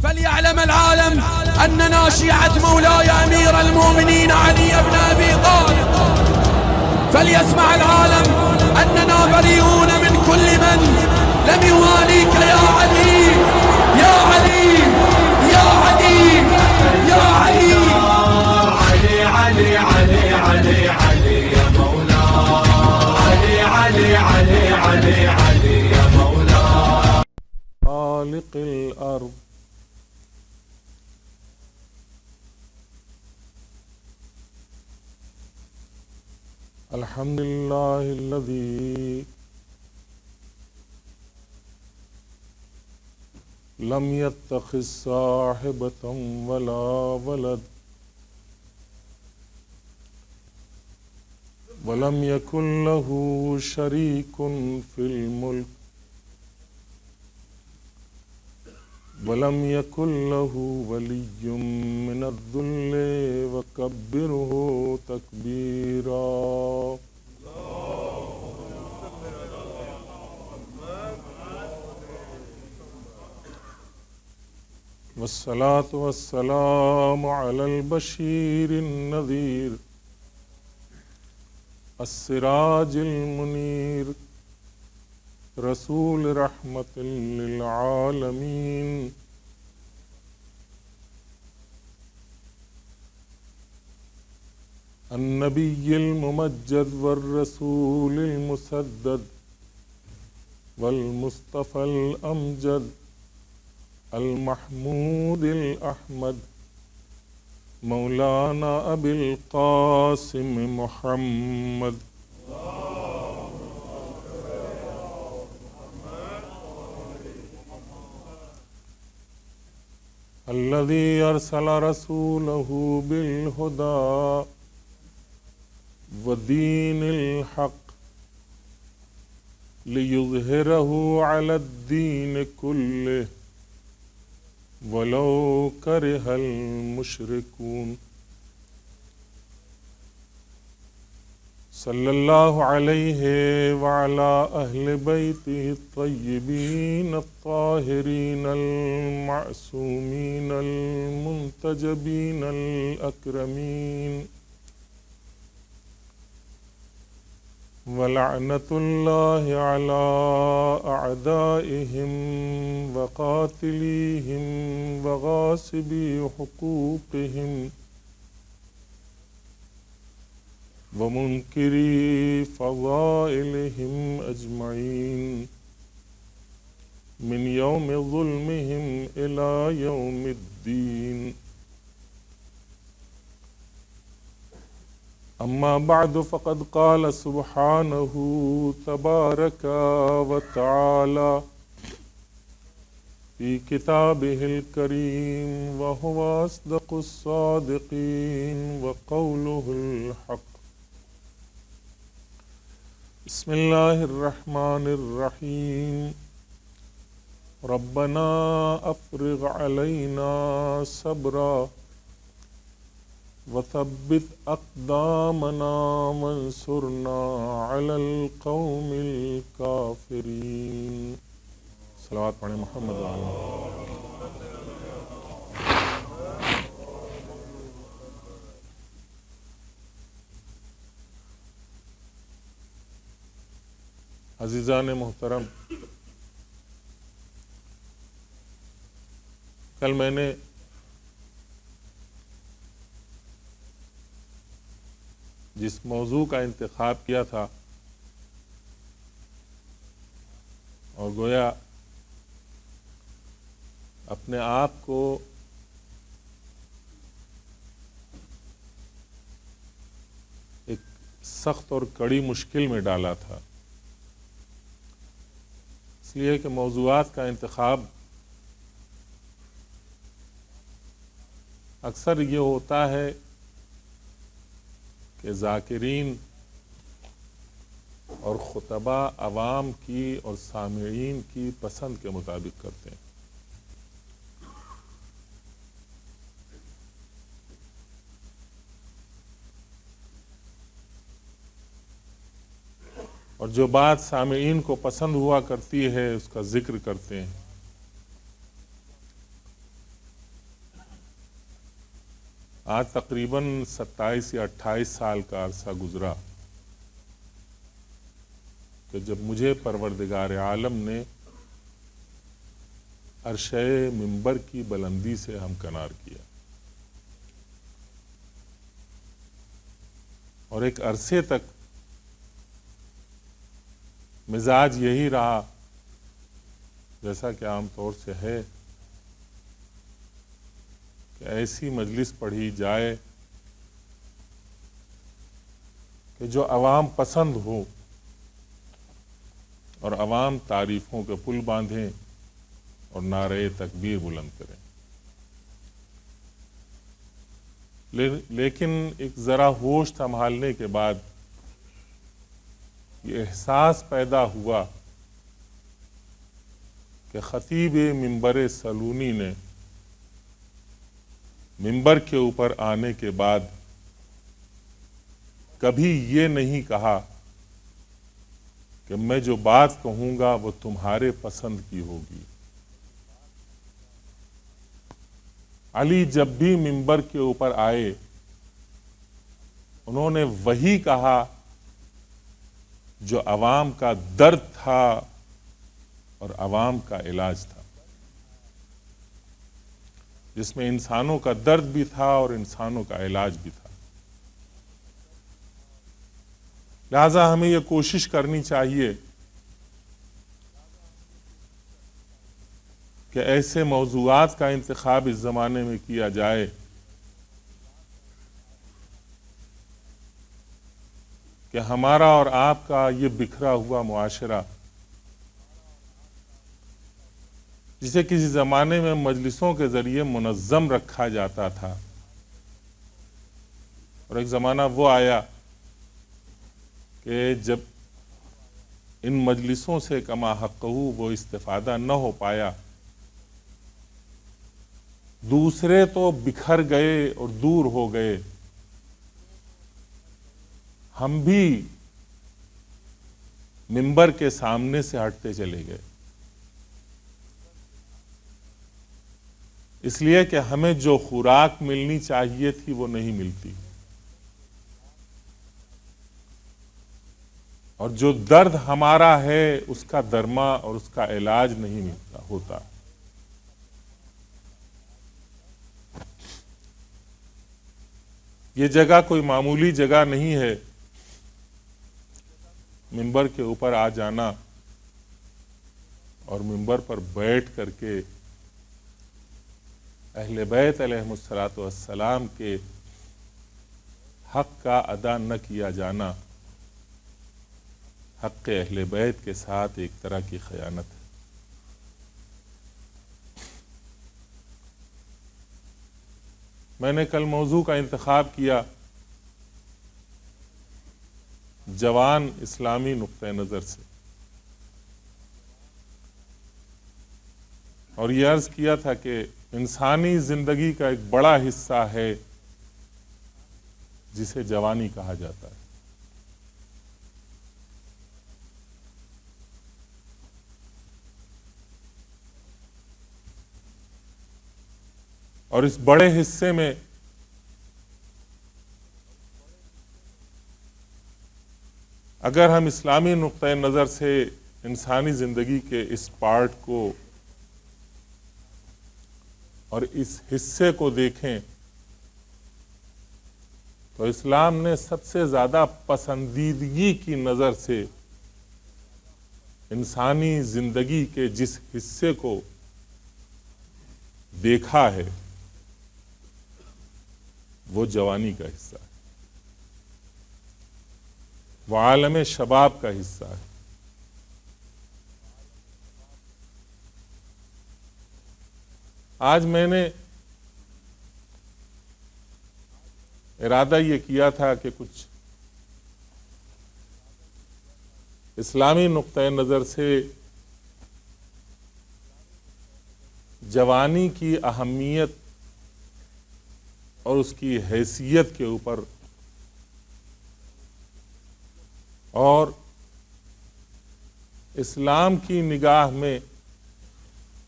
فليعلم العالم أننا شيعة مولاي أمير المؤمنين علي بن أبي طالب. فليسمع العالم أننا بريئون من كل من لم يواليك يا علي يا علي يا علي يا علي. علي علي علي علي علي يا مولاي، علي علي علي علي يا مولاي. خالق الأرض الحمد لله الذي لم يتخذ صاحبة ولا ولد ولم يكن له شريك في الملك ولم يكن له ولي من الذل وكبره تكبيرا. والصلاة والسلام على البشير النذير السراج المنير رسول رحمة للعالمين النبي الممجد والرسول المسدد والمصطفى الأمجد المحمود الأحمد مولانا أبي القاسم محمد الذي أرسل رسوله بالهدى ودين الحق ليظهره على الدين كله ولو كره المشركون. صلى الله عليه وعلى أهل بيته الطيبين الطاهرين المعصومين المنتجبين الأكرمين. ولعنة الله على أعدائهم وقاتليهم وغاصبي حقوقهم ومنكري فضائلهم أجمعين من يوم ظلمهم إلى يوم الدين. أما بعد فقد قال سبحانه تبارك وتعالى في كتابه الكريم وهو أصدق الصادقين وقوله الحق. بسم الله الرحمن الرحيم. ربنا أفرغ علينا صبرا وثبت أقدامنا وانصرنا على القوم الكافرين. صلوات پڑھیں محمد وعلیہ. عزیزان محترم، کل میں نے جس موضوع کا انتخاب کیا تھا اور گویا اپنے آپ کو ایک سخت اور کڑی مشکل میں ڈالا تھا، اس لیے کہ موضوعات کا انتخاب اکثر یہ ہوتا ہے کہ ذاکرین اور خطبہ عوام کی اور سامعین کی پسند کے مطابق کرتے ہیں. اور جو بات سامعین کو پسند ہوا کرتی ہے اس کا ذکر کرتے ہیں. آج تقریباً 27 یا 28 سال کا عرصہ گزرا کہ جب مجھے پروردگار عالم نے عرشِ منبر کی بلندی سے ہمکنار کیا، اور ایک عرصے تک مزاج یہی رہا جیسا کہ عام طور سے ہے کہ ایسی مجلس پڑھی جائے کہ جو عوام پسند ہو اور عوام تعریفوں کے پل باندھیں اور نعرے تکبیر بلند کریں، لیکن ایک ذرا ہوش سنبھالنے کے بعد یہ احساس پیدا ہوا کہ خطیب منبر سلونی نے منبر کے اوپر آنے کے بعد کبھی یہ نہیں کہا کہ میں جو بات کہوں گا وہ تمہارے پسند کی ہوگی۔ علی جب بھی منبر کے اوپر آئے انہوں نے وہی کہا جو عوام کا درد تھا اور عوام کا علاج تھا، جس میں انسانوں کا درد بھی تھا اور انسانوں کا علاج بھی تھا۔ لہذا ہمیں یہ کوشش کرنی چاہیے کہ ایسے موضوعات کا انتخاب اس زمانے میں کیا جائے کہ ہمارا اور آپ کا یہ بکھرا ہوا معاشرہ، جسے کسی زمانے میں مجلسوں کے ذریعے منظم رکھا جاتا تھا، اور ایک زمانہ وہ آیا کہ جب ان مجلسوں سے کما حقہ وہ استفادہ نہ ہو پایا، دوسرے تو بکھر گئے اور دور ہو گئے، ہم بھی منبر کے سامنے سے ہٹتے چلے گئے، اس لیے کہ ہمیں جو خوراک ملنی چاہیے تھی وہ نہیں ملتی، اور جو درد ہمارا ہے اس کا درما اور اس کا علاج نہیں ملتا ہوتا۔ یہ جگہ کوئی معمولی جگہ نہیں ہے، منبر کے اوپر آ جانا اور منبر پر بیٹھ کر کے اہل بیت علیہم الصلاۃ والسلام کے حق کا ادا نہ کیا جانا حق اہل بیت کے ساتھ ایک طرح کی خیانت ہے۔ میں نے کل موضوع کا انتخاب کیا جوان اسلامی نقطہ نظر سے، اور یہ عرض کیا تھا کہ انسانی زندگی کا ایک بڑا حصہ ہے جسے جوانی کہا جاتا ہے، اور اس بڑے حصے میں اگر ہم اسلامی نقطہ نظر سے انسانی زندگی کے اس پارٹ کو اور اس حصے کو دیکھیں تو اسلام نے سب سے زیادہ پسندیدگی کی نظر سے انسانی زندگی کے جس حصے کو دیکھا ہے وہ جوانی کا حصہ ہے، وہ عالم شباب کا حصہ ہے۔ آج میں نے ارادہ یہ کیا تھا کہ کچھ اسلامی نقطہ نظر سے جوانی کی اہمیت اور اس کی حیثیت کے اوپر اور اسلام کی نگاہ میں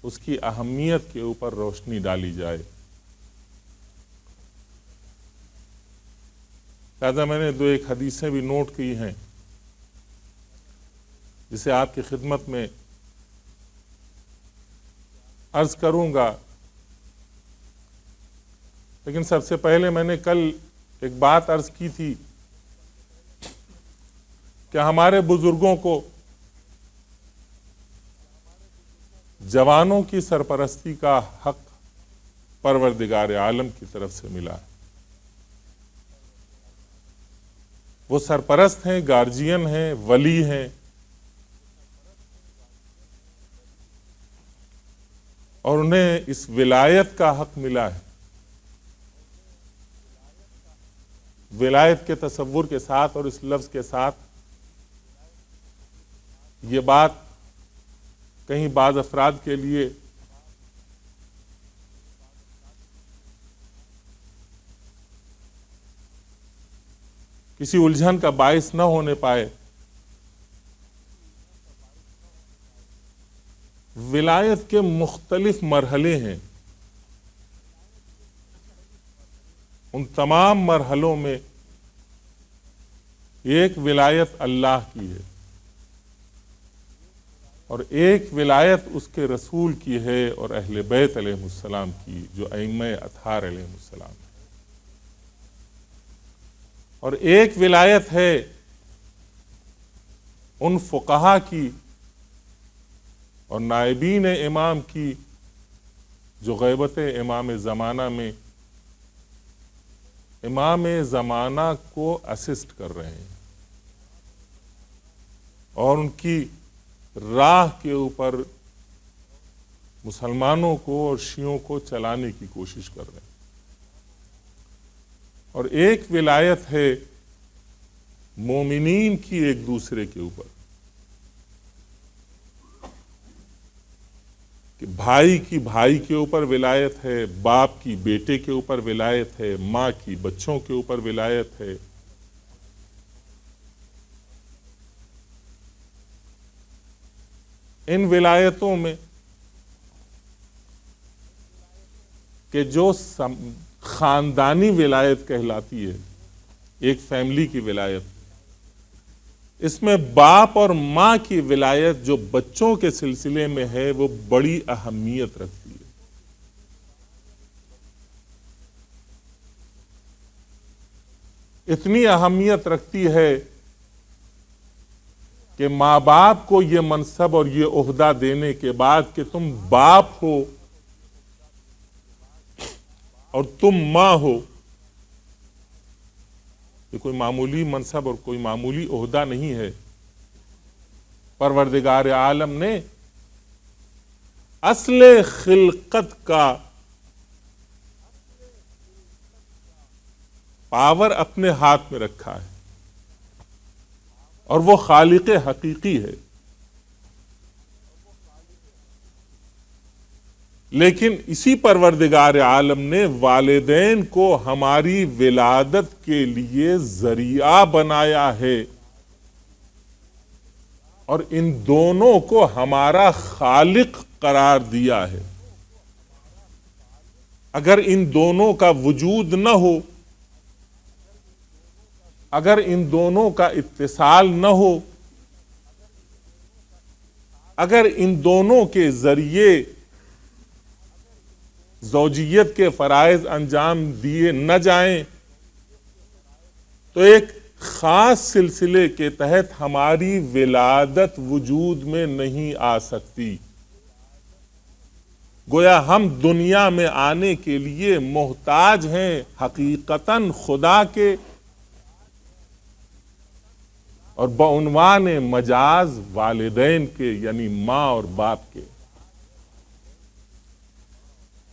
اس کی اہمیت کے اوپر روشنی ڈالی جائے۔ لہذا میں نے 2 حدیثیں بھی نوٹ کی ہیں جسے آپ کی خدمت میں عرض کروں گا، لیکن سب سے پہلے میں نے کل ایک بات عرض کی تھی کہ ہمارے بزرگوں کو جوانوں کی سرپرستی کا حق پروردگار عالم کی طرف سے ملا ہے۔ وہ سرپرست ہیں، گارجین ہیں، ولی ہیں، اور انہیں اس ولایت کا حق ملا ہے۔ ولایت کے تصور کے ساتھ اور اس لفظ کے ساتھ یہ بات کہیں بعض افراد کے لیے کسی الجھن کا باعث نہ ہونے پائے۔ ولایت کے مختلف مرحلے ہیں، ان تمام مرحلوں میں ایک ولایت اللہ کی ہے اور ایک ولایت اس کے رسول کی ہے اور اہل بیت علیہ السلام کی، جو ائمہ اطہار علیہ السلام ہے، اور ایک ولایت ہے ان فقہا کی اور نائبین امام کی جو غیبت امام زمانہ میں امام زمانہ کو اسسٹ کر رہے ہیں اور ان کی راہ کے اوپر مسلمانوں کو اور شیعوں کو چلانے کی کوشش کر رہے ہیں۔ اور ایک ولایت ہے مومنین کی ایک دوسرے کے اوپر، کہ بھائی کی بھائی کے اوپر ولایت ہے، باپ کی بیٹے کے اوپر ولایت ہے، ماں کی بچوں کے اوپر ولایت ہے۔ ان ولایتوں میں کہ جو خاندانی ولایت کہلاتی ہے، ایک فیملی کی ولایت، اس میں باپ اور ماں کی ولایت جو بچوں کے سلسلے میں ہے وہ بڑی اہمیت رکھتی ہے۔ اتنی اہمیت رکھتی ہے کہ ماں باپ کو یہ منصب اور یہ عہدہ دینے کے بعد کہ تم باپ ہو اور تم ماں ہو، یہ کوئی معمولی منصب اور کوئی معمولی عہدہ نہیں ہے۔ پروردگار عالم نے اصل خلقت کا پاور اپنے ہاتھ میں رکھا ہے اور وہ خالق حقیقی ہے، لیکن اسی پروردگار عالم نے والدین کو ہماری ولادت کے لیے ذریعہ بنایا ہے اور ان دونوں کو ہمارا خالق قرار دیا ہے۔ اگر ان دونوں کا وجود نہ ہو، اگر ان دونوں کا اتصال نہ ہو، اگر ان دونوں کے ذریعے زوجیت کے فرائض انجام دیے نہ جائیں تو ایک خاص سلسلے کے تحت ہماری ولادت وجود میں نہیں آ سکتی۔ گویا ہم دنیا میں آنے کے لیے محتاج ہیں حقیقتاً خدا کے اور بعنوان مجاز والدین کے، یعنی ماں اور باپ کے۔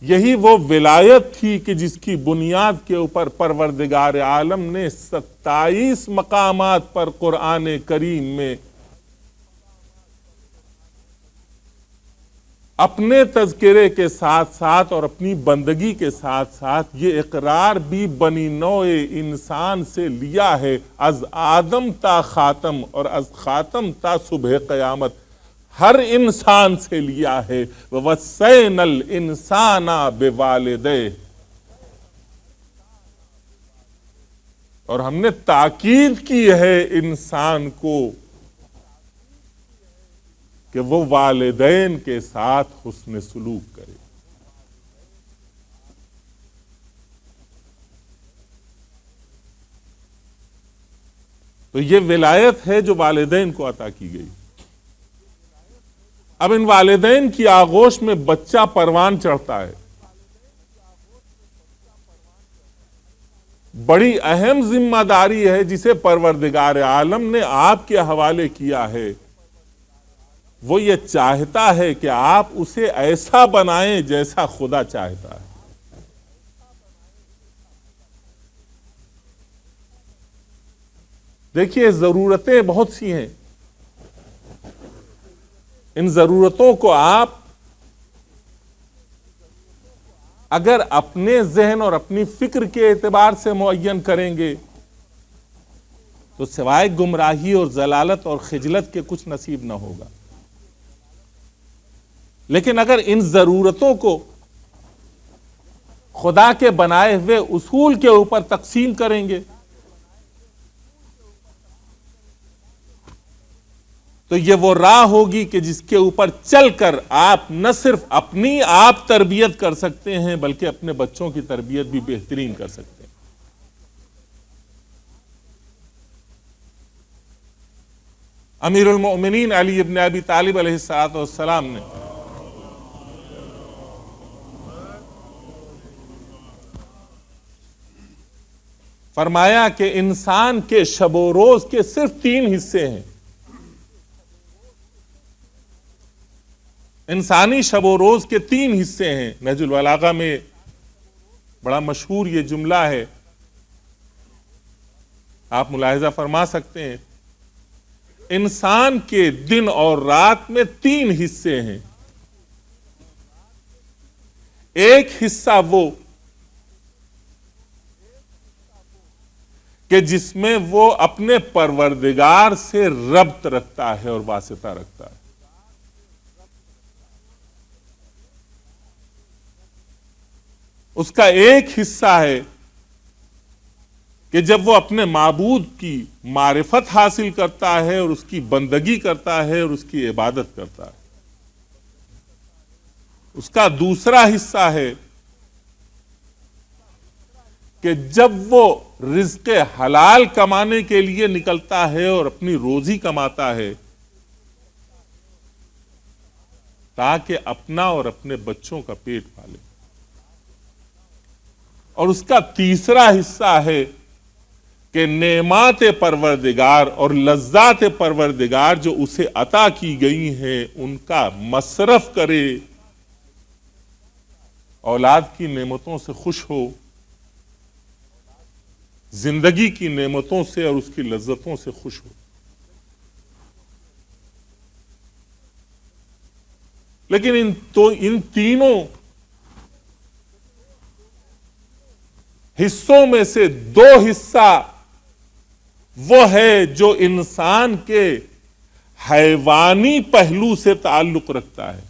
یہی وہ ولایت تھی کہ جس کی بنیاد کے اوپر پروردگار عالم نے 27 مقامات پر قرآن کریم میں اپنے تذکرے کے ساتھ ساتھ اور اپنی بندگی کے ساتھ ساتھ یہ اقرار بھی بنی نوع انسان سے لیا ہے، از آدم تا خاتم اور از خاتم تا صبح قیامت ہر انسان سے لیا ہے۔ وَوَصَّيْنَا الْإِنسَانَ بِوَالِدَيْهِ، اور ہم نے تاکید کی ہے انسان کو کہ وہ والدین کے ساتھ حسن سلوک کرے. تو یہ ولایت ہے جو والدین کو عطا کی گئی. اب ان والدین کی آغوش میں بچہ پروان چڑھتا ہے. بڑی اہم ذمہ داری ہے جسے پروردگار عالم نے آپ کے حوالے کیا ہے. وہ یہ چاہتا ہے کہ آپ اسے ایسا بنائیں جیسا خدا چاہتا ہے. دیکھیے ضرورتیں بہت سی ہیں. ان ضرورتوں کو آپ اگر اپنے ذہن اور اپنی فکر کے اعتبار سے معین کریں گے تو سوائے گمراہی اور ضلالت اور خجلت کے کچھ نصیب نہ ہوگا. لیکن اگر ان ضرورتوں کو خدا کے بنائے ہوئے اصول کے اوپر تقسیم کریں گے تو یہ وہ راہ ہوگی کہ جس کے اوپر چل کر آپ نہ صرف اپنی آپ تربیت کر سکتے ہیں بلکہ اپنے بچوں کی تربیت بھی بہترین کر سکتے ہیں. امیر المؤمنین علی ابن ابی طالب علیہ السلام نے فرمایا کہ انسان کے شب و روز کے صرف 3 حصے ہیں. انسانی شب و روز کے 3 حصے ہیں. نہج البلاغہ میں بڑا مشہور یہ جملہ ہے، آپ ملاحظہ فرما سکتے ہیں. انسان کے دن اور رات میں 3 حصے ہیں. ایک حصہ وہ کہ جس میں وہ اپنے پروردگار سے ربط رکھتا ہے اور واسطہ رکھتا ہے. اس کا ایک حصہ ہے کہ جب وہ اپنے معبود کی معرفت حاصل کرتا ہے اور اس کی بندگی کرتا ہے اور اس کی عبادت کرتا ہے. اس کا دوسرا حصہ ہے کہ جب وہ رزق حلال کمانے کے لیے نکلتا ہے اور اپنی روزی کماتا ہے تاکہ اپنا اور اپنے بچوں کا پیٹ پالے. اور اس کا تیسرا حصہ ہے کہ نعمات پروردگار اور لذات پروردگار جو اسے عطا کی گئی ہیں ان کا مصرف کرے، اولاد کی نعمتوں سے خوش ہو، زندگی کی نعمتوں سے اور اس کی لذتوں سے خوش ہو. لیکن ان تینوں حصوں میں سے 2 حصہ وہ ہے جو انسان کے حیوانی پہلو سے تعلق رکھتا ہے،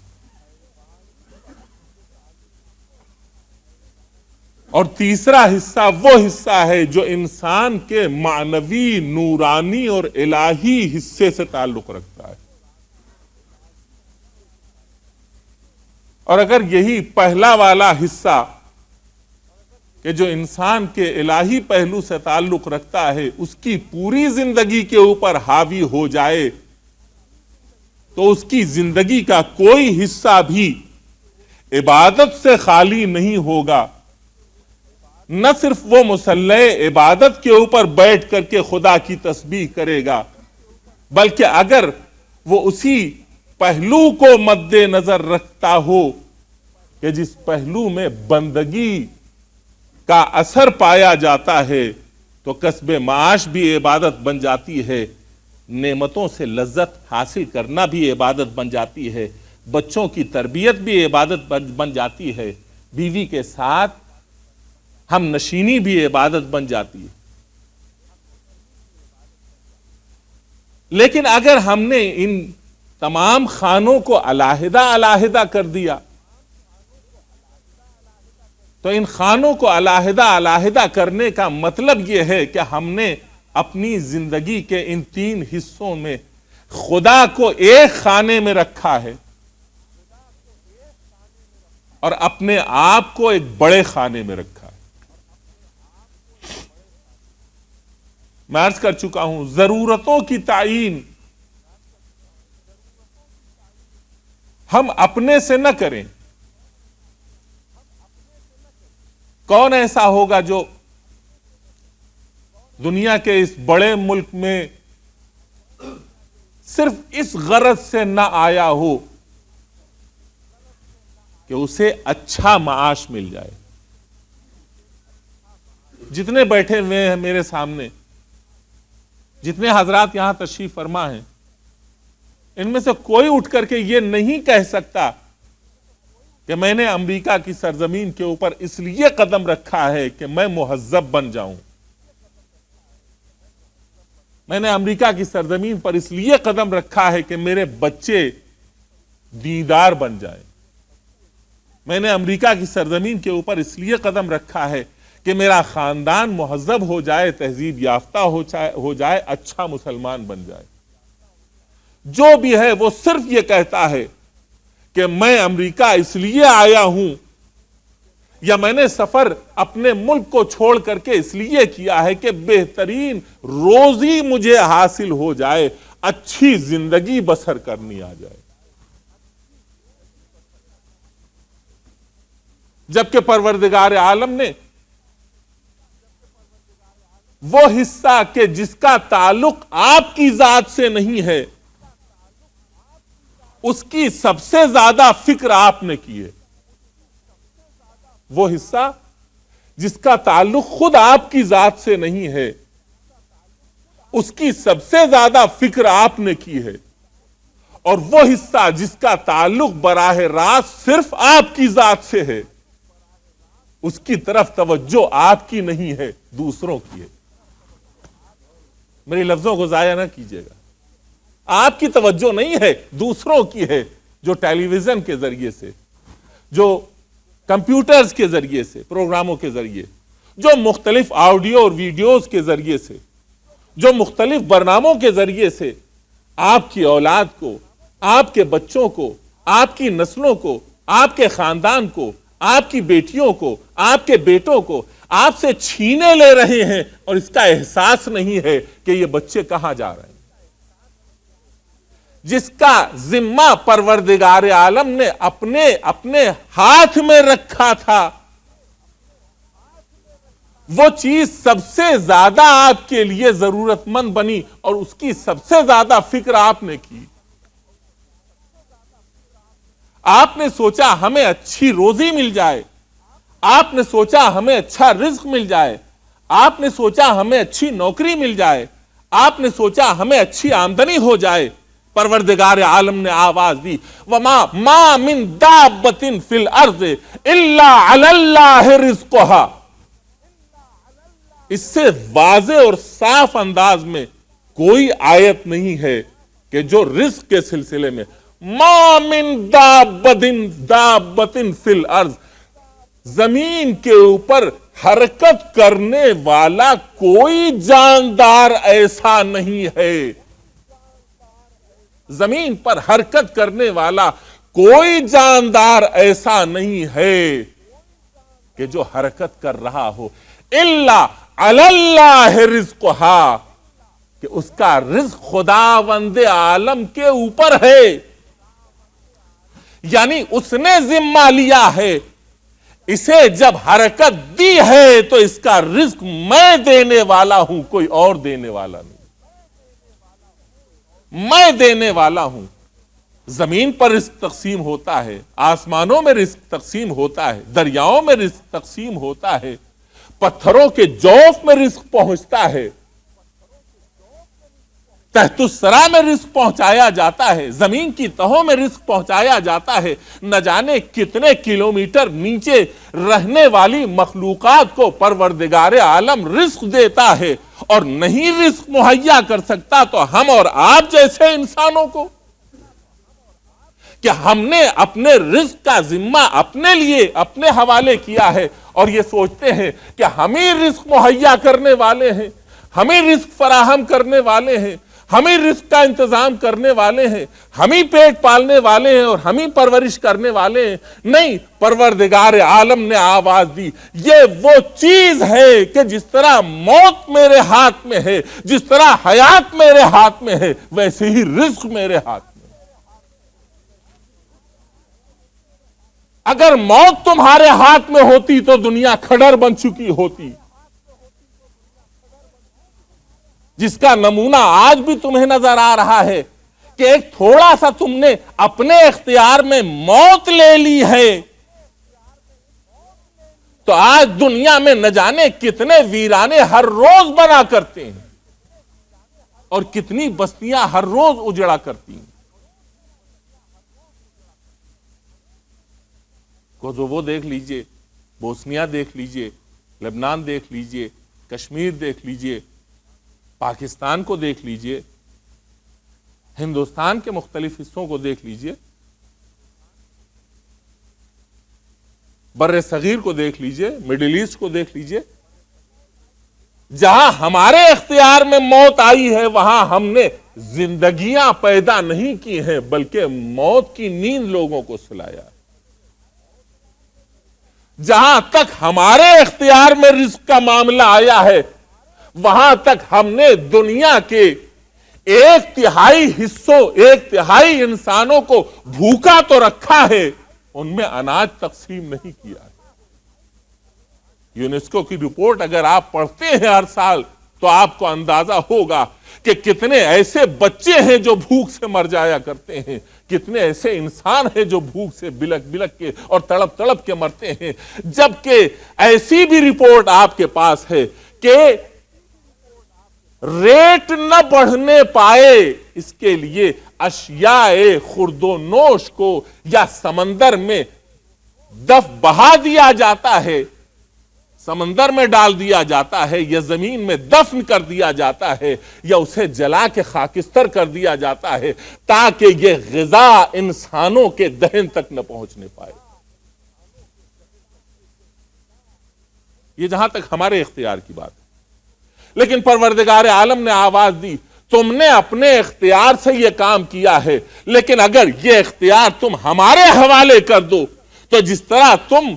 اور تیسرا حصہ وہ حصہ ہے جو انسان کے معنوی، نورانی اور الہی حصے سے تعلق رکھتا ہے. اور اگر یہی پہلا والا حصہ کہ جو انسان کے الہی پہلو سے تعلق رکھتا ہے اس کی پوری زندگی کے اوپر حاوی ہو جائے تو اس کی زندگی کا کوئی حصہ بھی عبادت سے خالی نہیں ہوگا. نہ صرف وہ مصلی عبادت کے اوپر بیٹھ کر کے خدا کی تسبیح کرے گا بلکہ اگر وہ اسی پہلو کو مد نظر رکھتا ہو کہ جس پہلو میں بندگی کا اثر پایا جاتا ہے تو کسب معاش بھی عبادت بن جاتی ہے، نعمتوں سے لذت حاصل کرنا بھی عبادت بن جاتی ہے، بچوں کی تربیت بھی عبادت بن جاتی ہے، بیوی کے ساتھ ہم نشینی بھی عبادت بن جاتی ہے. لیکن اگر ہم نے ان تمام خانوں کو علیحدہ کر دیا تو ان خانوں کو علیحدہ علیحدہ کرنے کا مطلب یہ ہے کہ ہم نے اپنی زندگی کے ان 3 حصوں میں خدا کو ایک خانے میں رکھا ہے اور اپنے آپ کو ایک بڑے خانے میں رکھا ہے۔ میں عرض کر چکا ہوں، ضرورتوں کی تعین ہم اپنے سے نہ کریں۔ کون ایسا ہوگا جو دنیا کے اس بڑے ملک میں صرف اس غرض سے نہ آیا ہو کہ اسے اچھا معاش مل جائے؟ جتنے بیٹھے ہوئے ہیں میرے سامنے، جتنے حضرات یہاں تشریف فرما ہیں، ان میں سے کوئی اٹھ کر کے یہ نہیں کہہ سکتا کہ میں نے امریکہ کی سرزمین کے اوپر اس لیے قدم رکھا ہے کہ میں مہذب بن جاؤں، میں نے امریکہ کی سرزمین پر اس لیے قدم رکھا ہے کہ میرے بچے دیندار بن جائیں، میں نے امریکہ کی سرزمین کے اوپر اس لیے قدم رکھا ہے کہ میرا خاندان مہذب ہو جائے، تہذیب یافتہ ہو جائے، اچھا مسلمان بن جائے۔ جو بھی ہے وہ صرف یہ کہتا ہے کہ میں امریکہ اس لیے آیا ہوں، یا میں نے سفر اپنے ملک کو چھوڑ کر کے اس لیے کیا ہے کہ بہترین روزی مجھے حاصل ہو جائے، اچھی زندگی بسر کرنی آ جائے۔ جبکہ پروردگار عالم نے وہ حصہ کہ جس کا تعلق آپ کی ذات سے نہیں ہے، اس کی سب سے زیادہ فکر آپ نے کی ہے۔ وہ حصہ جس کا تعلق خود آپ کی ذات سے نہیں ہے، اس کی سب سے زیادہ فکر آپ نے کی ہے۔ اور وہ حصہ جس کا تعلق براہ راست صرف آپ کی ذات سے ہے، اس کی طرف توجہ آپ کی نہیں ہے، دوسروں کی ہے۔ میری لفظوں کو ضائع نہ کیجیے گا، آپ کی توجہ نہیں ہے، دوسروں کی ہے، جو ٹیلی ویژن کے ذریعے سے، جو کمپیوٹرز کے ذریعے سے، پروگراموں کے ذریعے، جو مختلف آڈیو اور ویڈیوز کے ذریعے سے، جو مختلف برناموں کے ذریعے سے آپ کی اولاد کو، آپ کے بچوں کو، آپ کی نسلوں کو، آپ کے خاندان کو، آپ کی بیٹیوں کو، آپ کے بیٹوں کو آپ سے چھینے لے رہے ہیں، اور اس کا احساس نہیں ہے کہ یہ بچے کہاں جا رہے ہیں۔ جس کا ذمہ پروردگار عالم نے اپنے ہاتھ میں رکھا تھا، وہ چیز سب سے زیادہ آپ کے لیے ضرورت مند بنی، اور اس کی سب سے زیادہ فکر آپ نے کی۔ آپ نے سوچا ہمیں اچھی روزی مل جائے، آپ نے سوچا ہمیں اچھا رزق مل جائے، آپ نے سوچا ہمیں اچھی نوکری مل جائے، آپ نے سوچا ہمیں اچھی آمدنی ہو جائے۔ پروردگار عالم نے آواز دی، وَمَا مَا مِن دَابَّةٍ فِي الْأَرْضِ إِلَّا عَلَى اللَّهِ رِزْقُهَا۔ اس سے واضح اور صاف انداز میں کوئی آیت نہیں ہے کہ جو رزق کے سلسلے میں مَا مِن دَابَّةٍ فِي الْأَرْضِ، زمین کے اوپر حرکت کرنے والا کوئی جاندار ایسا نہیں ہے، زمین پر حرکت کرنے والا کوئی جاندار ایسا نہیں ہے کہ جو حرکت کر رہا ہو، الا علی اللہ رزقھا، کہ اس کا رزق خداوند عالم کے اوپر ہے، یعنی اس نے ذمہ لیا ہے، اسے جب حرکت دی ہے تو اس کا رزق میں دینے والا ہوں، کوئی اور دینے والا نہیں، میں دینے والا ہوں۔ زمین پر رزق تقسیم ہوتا ہے، آسمانوں میں رزق تقسیم ہوتا ہے، دریاؤں میں رزق تقسیم ہوتا ہے، پتھروں کے جوف میں رزق پہنچتا ہے، تحت الثری میں رزق پہنچایا جاتا ہے، زمین کی تہوں میں رزق پہنچایا جاتا ہے، نہ جانے کتنے کلومیٹر نیچے رہنے والی مخلوقات کو پروردگار عالم رزق دیتا ہے، اور نہیں رزق مہیا کر سکتا تو ہم اور آپ جیسے انسانوں کو، کہ ہم نے اپنے رزق کا ذمہ اپنے لیے اپنے حوالے کیا ہے اور یہ سوچتے ہیں کہ ہم ہی رزق مہیا کرنے والے ہیں، ہم ہی رزق فراہم کرنے والے ہیں، ہم ہی رزق کا انتظام کرنے والے ہیں، ہم ہی پیٹ پالنے والے ہیں اور ہم ہی پرورش کرنے والے ہیں۔ نہیں، پروردگار عالم نے آواز دی، یہ وہ چیز ہے کہ جس طرح موت میرے ہاتھ میں ہے، جس طرح حیات میرے ہاتھ میں ہے، ویسے ہی رزق میرے ہاتھ میں۔ اگر موت تمہارے ہاتھ میں ہوتی تو دنیا کھڈر بن چکی ہوتی، جس کا نمونہ آج بھی تمہیں نظر آ رہا ہے کہ ایک تھوڑا سا تم نے اپنے اختیار میں موت لے لی ہے تو آج دنیا میں نہ جانے کتنے ویرانے ہر روز بنا کرتے ہیں اور کتنی بستیاں ہر روز اجڑا کرتی ہیں۔ کوزوو دیکھ لیجئے، بوسنیا دیکھ لیجئے، لبنان دیکھ لیجئے، کشمیر دیکھ لیجئے، پاکستان کو دیکھ لیجئے، ہندوستان کے مختلف حصوں کو دیکھ لیجئے، بر صغیر کو دیکھ لیجئے، مڈل ایسٹ کو دیکھ لیجئے۔ جہاں ہمارے اختیار میں موت آئی ہے وہاں ہم نے زندگیاں پیدا نہیں کی ہیں بلکہ موت کی نیند لوگوں کو سلایا۔ جہاں تک ہمارے اختیار میں رزق کا معاملہ آیا ہے وہاں تک ہم نے دنیا کے 1/3 حصوں 1/3 انسانوں کو بھوکا تو رکھا ہے، ان میں اناج تقسیم نہیں کیا ہے۔ یونیسکو کی رپورٹ اگر آپ پڑھتے ہیں ہر سال تو آپ کو اندازہ ہوگا کہ کتنے ایسے بچے ہیں جو بھوک سے مر جایا کرتے ہیں، کتنے ایسے انسان ہیں جو بھوک سے بلک بلک کے اور تڑپ تڑپ کے مرتے ہیں، جبکہ ایسی بھی رپورٹ آپ کے پاس ہے کہ ریٹ نہ بڑھنے پائے اس کے لیے اشیاء خورد و نوش کو یا سمندر میں بہا دیا جاتا ہے، سمندر میں ڈال دیا جاتا ہے یا زمین میں دفن کر دیا جاتا ہے یا اسے جلا کے خاکستر کر دیا جاتا ہے تاکہ یہ غذا انسانوں کے دہن تک نہ پہنچنے پائے۔ یہ جہاں تک ہمارے اختیار کی بات ہے، لیکن پروردگار عالم نے آواز دی، تم نے اپنے اختیار سے یہ کام کیا ہے، لیکن اگر یہ اختیار تم ہمارے حوالے کر دو تو جس طرح تم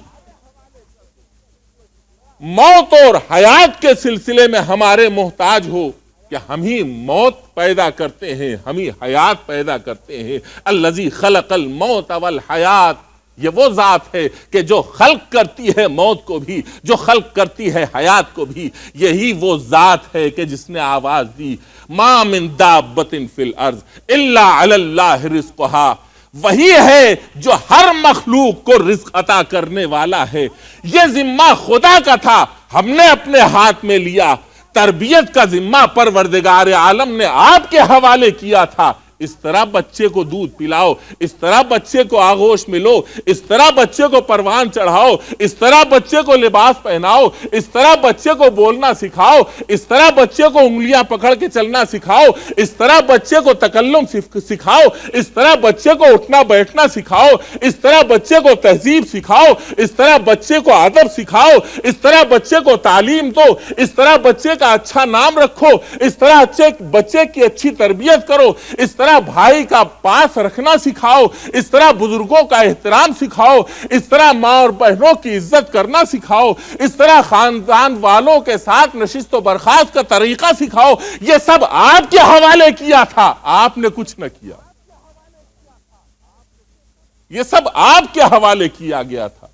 موت اور حیات کے سلسلے میں ہمارے محتاج ہو کہ ہم ہی موت پیدا کرتے ہیں، ہم ہی حیات پیدا کرتے ہیں۔ الذی خلق الموت والحیات، یہ وہ ذات ہے کہ جو خلق کرتی ہے موت کو بھی، جو خلق کرتی ہے حیات کو بھی۔ یہی وہ ذات ہے کہ جس نے آواز دی، ما من دابۃ فی الارض الا علی اللہ رزقھا، وہی ہے جو ہر مخلوق کو رزق عطا کرنے والا ہے۔ یہ ذمہ خدا کا تھا، ہم نے اپنے ہاتھ میں لیا۔ تربیت کا ذمہ پروردگار عالم نے آپ کے حوالے کیا تھا۔ اس طرح بچے کو دودھ پلاؤ، اس طرح بچے کو آغوش میں لو، اس طرح بچے کو پروان چڑھاؤ، اس طرح بچے کو لباس پہناؤ، اس طرح بچے کو بولنا سکھاؤ، اس طرح بچے کو انگلیاں پکڑ کے چلنا سکھاؤ، اس طرح بچے کو تکلم سکھاؤ، اس طرح بچے کو اٹھنا بیٹھنا سکھاؤ، اس طرح بچے کو تہذیب سکھاؤ، اس طرح بچے کو ادب سکھاؤ، اس طرح بچے کو تعلیم دو، اس طرح بچے کا اچھا نام رکھو، اس طرح بچے کی اچھی تربیت کرو، اس طرح بھائی کا پاس رکھنا سکھاؤ، اس طرح بزرگوں کا احترام سکھاؤ، اس طرح ماں اور بہنوں کی عزت کرنا سکھاؤ، اس طرح خاندان والوں کے ساتھ نشست و برخاست کا طریقہ سکھاؤ۔ یہ سب آپ کے حوالے کیا تھا، آپ نے کچھ نہ کیا۔ یہ سب آپ کے حوالے کیا گیا تھا،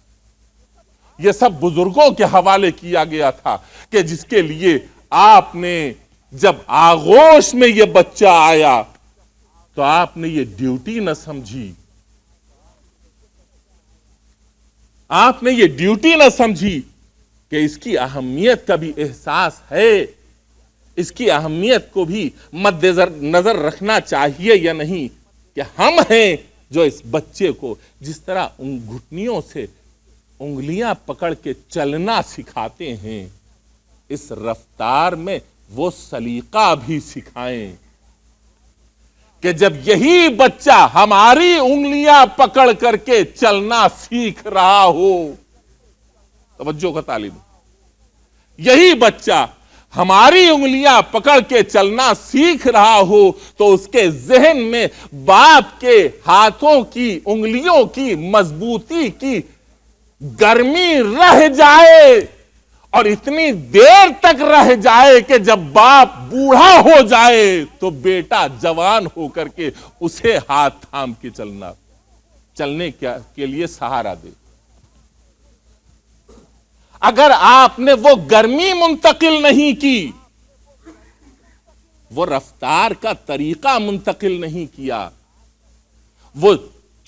یہ سب بزرگوں کے حوالے کیا گیا تھا کہ جس کے لیے آپ نے جب آغوش میں یہ بچہ آیا تو آپ نے یہ ڈیوٹی نہ سمجھی، آپ نے یہ ڈیوٹی نہ سمجھی کہ اس کی اہمیت کا بھی احساس ہے، اس کی اہمیت کو بھی مد نظر رکھنا چاہیے یا نہیں، کہ ہم ہیں جو اس بچے کو جس طرح ان گھٹنیوں سے انگلیاں پکڑ کے چلنا سکھاتے ہیں، اس رفتار میں وہ سلیقہ بھی سکھائیں کہ جب یہی بچہ ہماری انگلیاں پکڑ کر کے چلنا سیکھ رہا ہو، توجہ کا طالب، یہی بچہ ہماری انگلیاں پکڑ کے چلنا سیکھ رہا ہو تو اس کے ذہن میں باپ کے ہاتھوں کی انگلیوں کی مضبوطی کی گرمی رہ جائے، اور اتنی دیر تک رہ جائے کہ جب باپ بوڑھا ہو جائے تو بیٹا جوان ہو کر کے اسے ہاتھ تھام کے چلنے کے لیے سہارا دے۔ اگر آپ نے وہ گرمی منتقل نہیں کی، وہ رفتار کا طریقہ منتقل نہیں کیا، وہ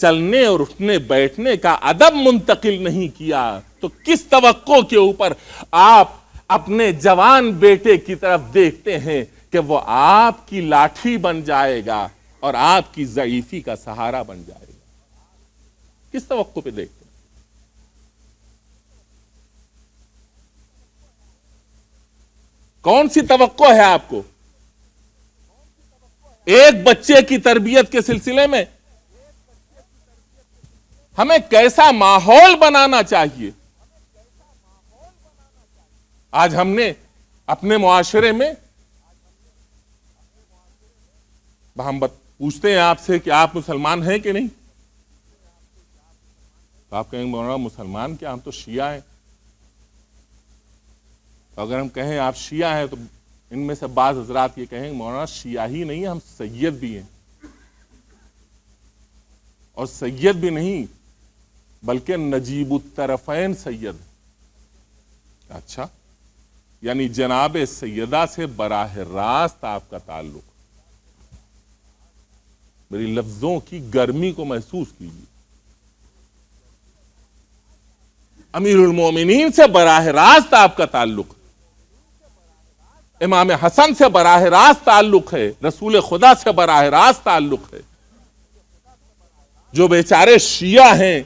چلنے اور اٹھنے بیٹھنے کا ادب منتقل نہیں کیا، تو کس توقع کے اوپر آپ اپنے جوان بیٹے کی طرف دیکھتے ہیں کہ وہ آپ کی لاٹھی بن جائے گا اور آپ کی ضعیفی کا سہارا بن جائے گا؟ کس توقع پہ دیکھتے ہیں؟ کون سی توقع ہے آپ کو؟ ایک بچے کی تربیت کے سلسلے میں ہمیں کیسا ماحول بنانا چاہیے؟ آج ہم نے اپنے معاشرے میں، ہم پوچھتے ہیں آپ سے کہ آپ مسلمان ہیں کہ نہیں، تو آپ کہیں گے مولانا مسلمان کیا، ہم تو شیعہ ہیں۔ اگر ہم کہیں آپ شیعہ ہیں تو ان میں سے بعض حضرات یہ کہیں گے مولانا شیعہ ہی نہیں، ہم سید بھی ہیں، اور سید بھی نہیں بلکہ نجیب الطرفین سید۔ اچھا، یعنی جناب سیدہ سے براہ راست آپ کا تعلق۔ میری لفظوں کی گرمی کو محسوس کیجیے۔ امیر المومنین سے براہ راست آپ کا تعلق، امام حسن سے براہ راست تعلق ہے، رسول خدا سے براہ راست تعلق ہے۔ جو بیچارے شیعہ ہیں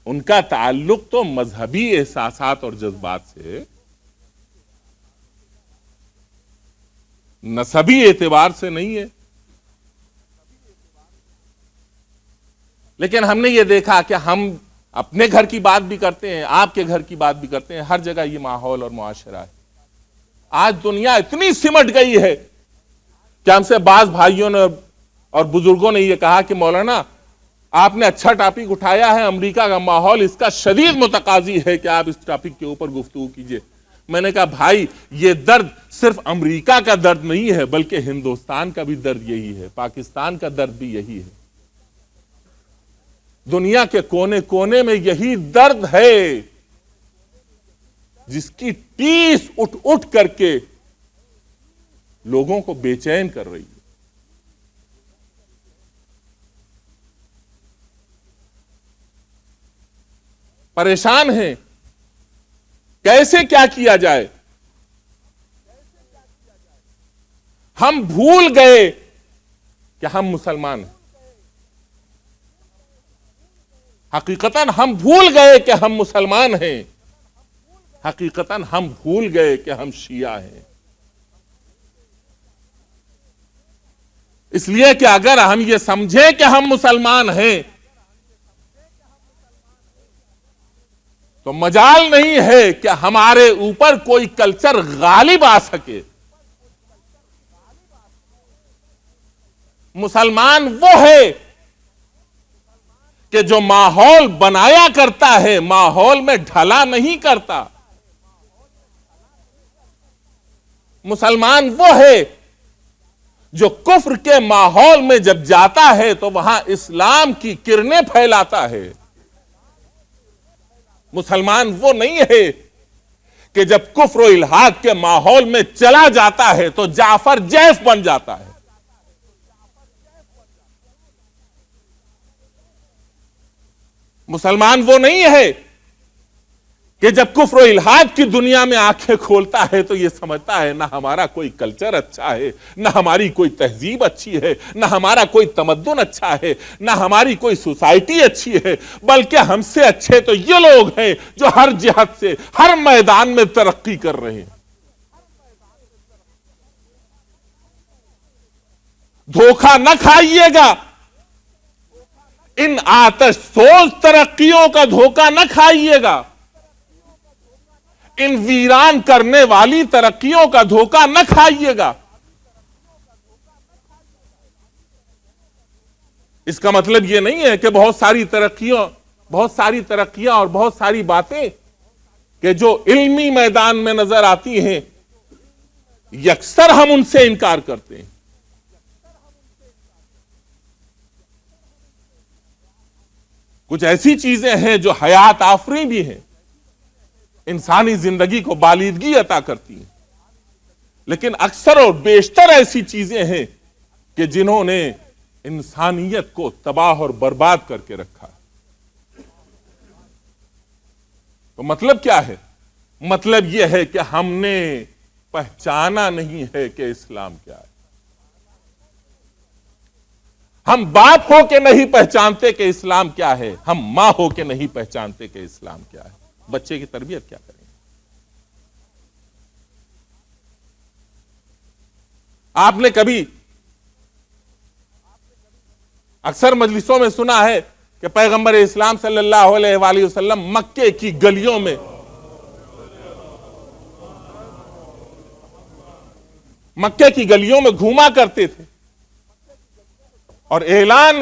ان کا تعلق تو مذہبی احساسات اور جذبات سے، نسبی اعتبار سے نہیں ہے۔ لیکن ہم نے یہ دیکھا کہ ہم اپنے گھر کی بات بھی کرتے ہیں، آپ کے گھر کی بات بھی کرتے ہیں، ہر جگہ یہ ماحول اور معاشرہ ہے۔ آج دنیا اتنی سمٹ گئی ہے کہ ہم سے بعض بھائیوں نے اور بزرگوں نے یہ کہا کہ مولانا آپ نے اچھا ٹاپک اٹھایا ہے، امریکہ کا ماحول اس کا شدید متقاضی ہے کہ آپ اس ٹاپک کے اوپر گفتگو کیجئے۔ میں نے کہا بھائی یہ درد صرف امریکہ کا درد نہیں ہے بلکہ ہندوستان کا بھی درد یہی ہے، پاکستان کا درد بھی یہی ہے، دنیا کے کونے کونے میں یہی درد ہے جس کی ٹیس اٹھ اٹھ کر کے لوگوں کو بے چین کر رہی ہے۔ پریشان ہیں کیسے کیا کیا جائے۔ ہم بھول گئے کہ ہم مسلمان ہیں، حقیقتاً ہم بھول گئے کہ ہم مسلمان ہیں، حقیقتاً ہم بھول گئے کہ ہم شیعہ ہیں۔ اس لیے کہ اگر ہم یہ سمجھیں کہ ہم مسلمان ہیں تو مجال نہیں ہے کہ ہمارے اوپر کوئی کلچر غالب آ سکے۔ مسلمان وہ ہے کہ جو ماحول بنایا کرتا ہے، ماحول میں ڈھلا نہیں کرتا۔ مسلمان وہ ہے جو کفر کے ماحول میں جب جاتا ہے تو وہاں اسلام کی کرنیں پھیلاتا ہے۔ مسلمان وہ نہیں ہے کہ جب کفر و الحاد کے ماحول میں چلا جاتا ہے تو جعفر جیف بن جاتا ہے۔ مسلمان وہ نہیں ہے کہ جب کفر و الحاد کی دنیا میں آنکھیں کھولتا ہے تو یہ سمجھتا ہے نہ ہمارا کوئی کلچر اچھا ہے، نہ ہماری کوئی تہذیب اچھی ہے، نہ ہمارا کوئی تمدن اچھا ہے، نہ ہماری کوئی سوسائٹی اچھی ہے، بلکہ ہم سے اچھے تو یہ لوگ ہیں جو ہر جہت سے ہر میدان میں ترقی کر رہے ہیں۔ دھوکہ نہ کھائیے گا، ان آتش سوز ترقیوں کا دھوکہ نہ کھائیے گا، ان ویران کرنے والی ترقیوں کا دھوکہ نہ کھائیے گا۔ اس کا مطلب یہ نہیں ہے کہ بہت ساری ترقیاں اور بہت ساری باتیں کہ جو علمی میدان میں نظر آتی ہیں یکسر ہم ان سے انکار کرتے ہیں۔ کچھ ایسی چیزیں ہیں جو حیات آفریں بھی ہیں، انسانی زندگی کو بالیدگی عطا کرتی ہیں، لیکن اکثر اور بیشتر ایسی چیزیں ہیں کہ جنہوں نے انسانیت کو تباہ اور برباد کر کے رکھا۔ تو مطلب کیا ہے؟ مطلب یہ ہے کہ ہم نے پہچانا نہیں ہے کہ اسلام کیا ہے۔ ہم باپ ہو کے نہیں پہچانتے کہ اسلام کیا ہے، ہم ماں ہو کے نہیں پہچانتے کہ اسلام کیا ہے۔ بچے کی تربیت کیا کریں گے؟ آپ نے کبھی اکثر مجلسوں میں سنا ہے کہ پیغمبر اسلام صلی اللہ علیہ وآلہ وسلم مکے کی گلیوں میں گھوما کرتے تھے اور اعلان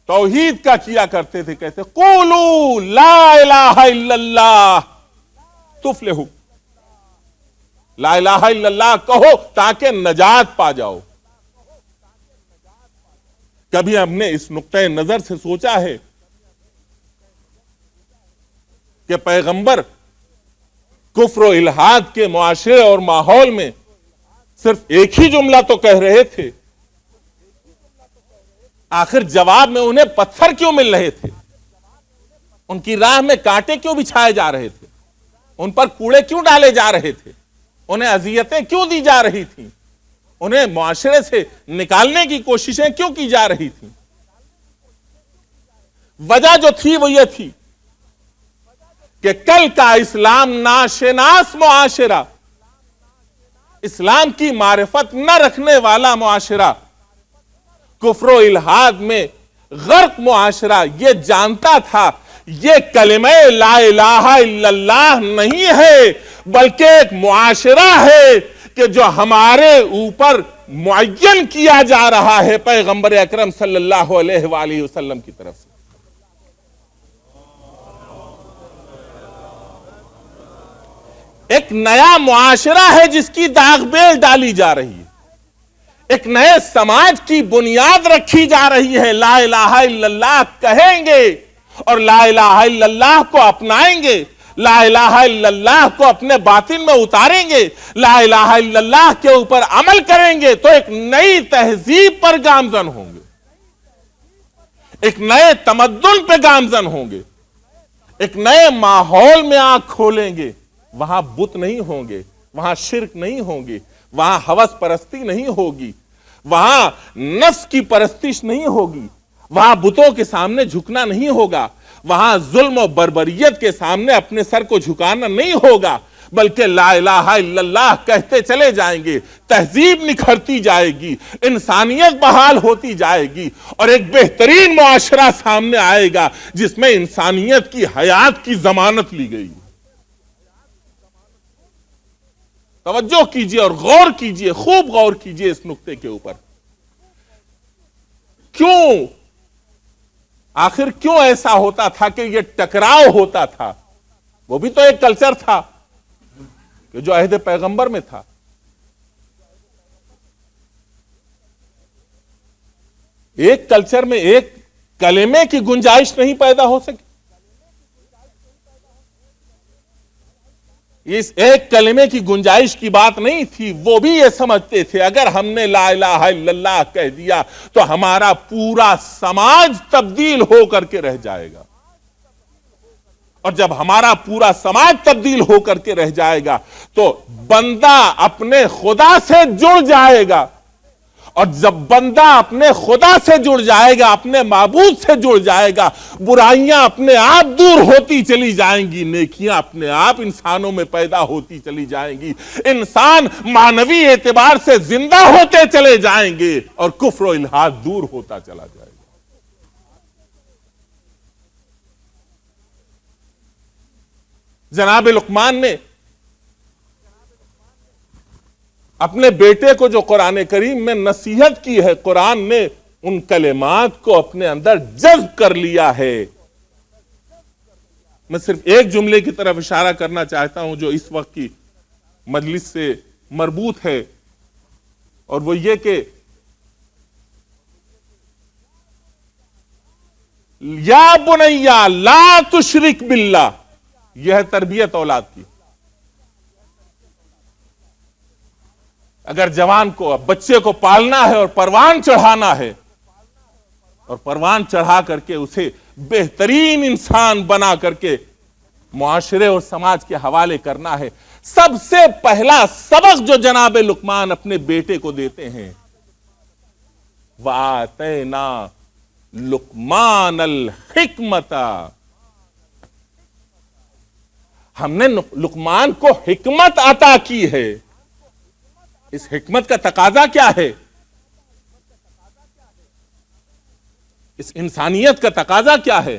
توحید کا کیا کرتے تھے، کہتے قولوا لا الہ الا اللہ تفلحوا، لا الہ الا اللہ کہو تاکہ نجات پا جاؤ۔ کبھی ہم نے اس نقطۂ نظر سے سوچا ہے کہ پیغمبر کفر و الحاد کے معاشرے اور ماحول میں صرف ایک ہی جملہ تو کہہ رہے تھے، آخر جواب میں انہیں پتھر کیوں مل رہے تھے؟ ان کی راہ میں کانٹے کیوں بچھائے جا رہے تھے؟ ان پر کوڑے کیوں ڈالے جا رہے تھے؟ انہیں اذیتیں کیوں دی جا رہی تھیں؟ انہیں معاشرے سے نکالنے کی کوششیں کیوں کی جا رہی تھیں؟ وجہ جو تھی وہ یہ تھی کہ کل کا اسلام ناشناس معاشرہ، اسلام کی معرفت نہ رکھنے والا معاشرہ، کفر و الحاد میں غرق معاشرہ یہ جانتا تھا یہ کلمہ لا الہ الا اللہ نہیں ہے بلکہ ایک معاشرہ ہے کہ جو ہمارے اوپر معین کیا جا رہا ہے پیغمبر اکرم صلی اللہ علیہ وآلہ وسلم کی طرف سے۔ ایک نیا معاشرہ ہے جس کی داغ بیل ڈالی جا رہی ہے، ایک نئے سماج کی بنیاد رکھی جا رہی ہے۔ لا الہ الا اللہ کہیں گے اور لا الہ الا اللہ کو اپنائیں گے، لا الہ الا اللہ کو اپنے باطن میں اتاریں گے، لا الہ الا اللہ کے اوپر عمل کریں گے تو ایک نئی تہذیب پر گامزن ہوں گے، ایک نئے تمدن پہ گامزن ہوں گے، ایک نئے ماحول میں آنکھ کھولیں گے۔ وہاں بت نہیں ہوں گے، وہاں شرک نہیں ہوں گے، وہاں ہوس پرستی نہیں ہوگی، وہاں نفس کی پرستش نہیں ہوگی، وہاں بتوں کے سامنے جھکنا نہیں ہوگا، وہاں ظلم و بربریت کے سامنے اپنے سر کو جھکانا نہیں ہوگا، بلکہ لا الہ الا اللہ کہتے چلے جائیں گے، تہذیب نکھرتی جائے گی، انسانیت بحال ہوتی جائے گی اور ایک بہترین معاشرہ سامنے آئے گا جس میں انسانیت کی حیات کی ضمانت لی گئی۔ توجہ کیجئے اور غور کیجئے، خوب غور کیجئے اس نقطے کے اوپر۔ آخر کیوں ایسا ہوتا تھا کہ یہ ٹکراؤ ہوتا تھا؟ وہ بھی تو ایک کلچر تھا کہ جو عہد پیغمبر میں تھا۔ ایک کلچر میں ایک کلمے کی گنجائش نہیں پیدا ہو سکی، اس ایک کلمے کی گنجائش کی بات نہیں تھی۔ وہ بھی یہ سمجھتے تھے اگر ہم نے لا الہ الا اللہ کہہ دیا تو ہمارا پورا سماج تبدیل ہو کر کے رہ جائے گا، اور جب ہمارا پورا سماج تبدیل ہو کر کے رہ جائے گا تو بندہ اپنے خدا سے جڑ جائے گا اور جب بندہ اپنے خدا سے جڑ جائے گا، اپنے معبود سے جڑ جائے گا، برائیاں اپنے آپ دور ہوتی چلی جائیں گی، نیکیاں اپنے آپ انسانوں میں پیدا ہوتی چلی جائیں گی، انسان معنوی اعتبار سے زندہ ہوتے چلے جائیں گے اور کفر و الحاد دور ہوتا چلا جائے گا۔ جناب لقمان نے اپنے بیٹے کو جو قرآن کریم میں نصیحت کی ہے، قرآن نے ان کلمات کو اپنے اندر جذب کر لیا ہے۔ میں صرف ایک جملے کی طرف اشارہ کرنا چاہتا ہوں جو اس وقت کی مجلس سے مربوط ہے، اور وہ یہ کہ یا بنیا لا تشرک باللہ، یہ ہے تربیت اولاد کی۔ اگر جوان کو، بچے کو پالنا ہے اور پروان چڑھانا ہے، اور پروان چڑھا کر کے اسے بہترین انسان بنا کر کے معاشرے اور سماج کے حوالے کرنا ہے، سب سے پہلا سبق جو جناب لقمان اپنے بیٹے کو دیتے ہیں، وَآتَيْنَا لقمان الحکمت، ہم نے لقمان کو حکمت عطا کی ہے۔ اس حکمت کا تقاضا کیا ہے؟ اس انسانیت کا تقاضا کیا ہے؟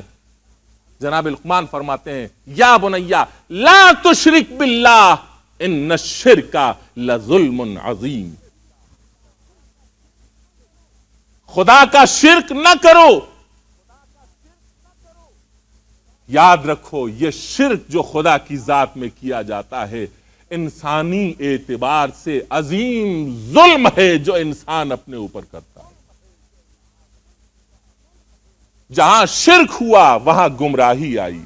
جناب لقمان فرماتے ہیں یا بنیا لا تشرک باللہ ان الشرک لظلم عظیم، خدا کا شرک نہ کرو۔ یاد رکھو یہ شرک جو خدا کی ذات میں کیا جاتا ہے انسانی اعتبار سے عظیم ظلم ہے جو انسان اپنے اوپر کرتا ہے۔ جہاں شرک ہوا وہاں گمراہی آئی،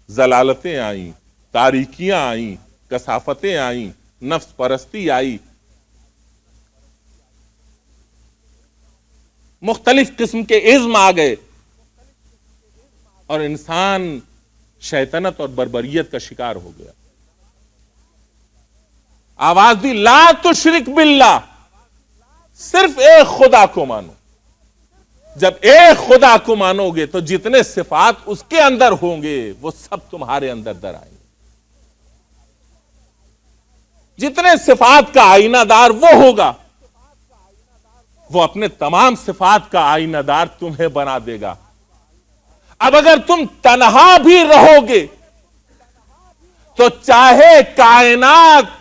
ضلالتیں آئیں، تاریکیاں آئیں، کثافتیں آئیں، نفس پرستی آئی، مختلف قسم کے عزم آ گئے، اور انسان شیطنت اور بربریت کا شکار ہو گیا۔ آواز دی لا تشرک باللہ، صرف ایک خدا کو مانو۔ جب ایک خدا کو مانو گے تو جتنے صفات اس کے اندر ہوں گے وہ سب تمہارے اندر در آئیں گے۔ جتنے صفات کا آئینہ دار وہ ہوگا، وہ اپنے تمام صفات کا آئینہ دار تمہیں بنا دے گا۔ اب اگر تم تنہا بھی رہو گے تو چاہے کائنات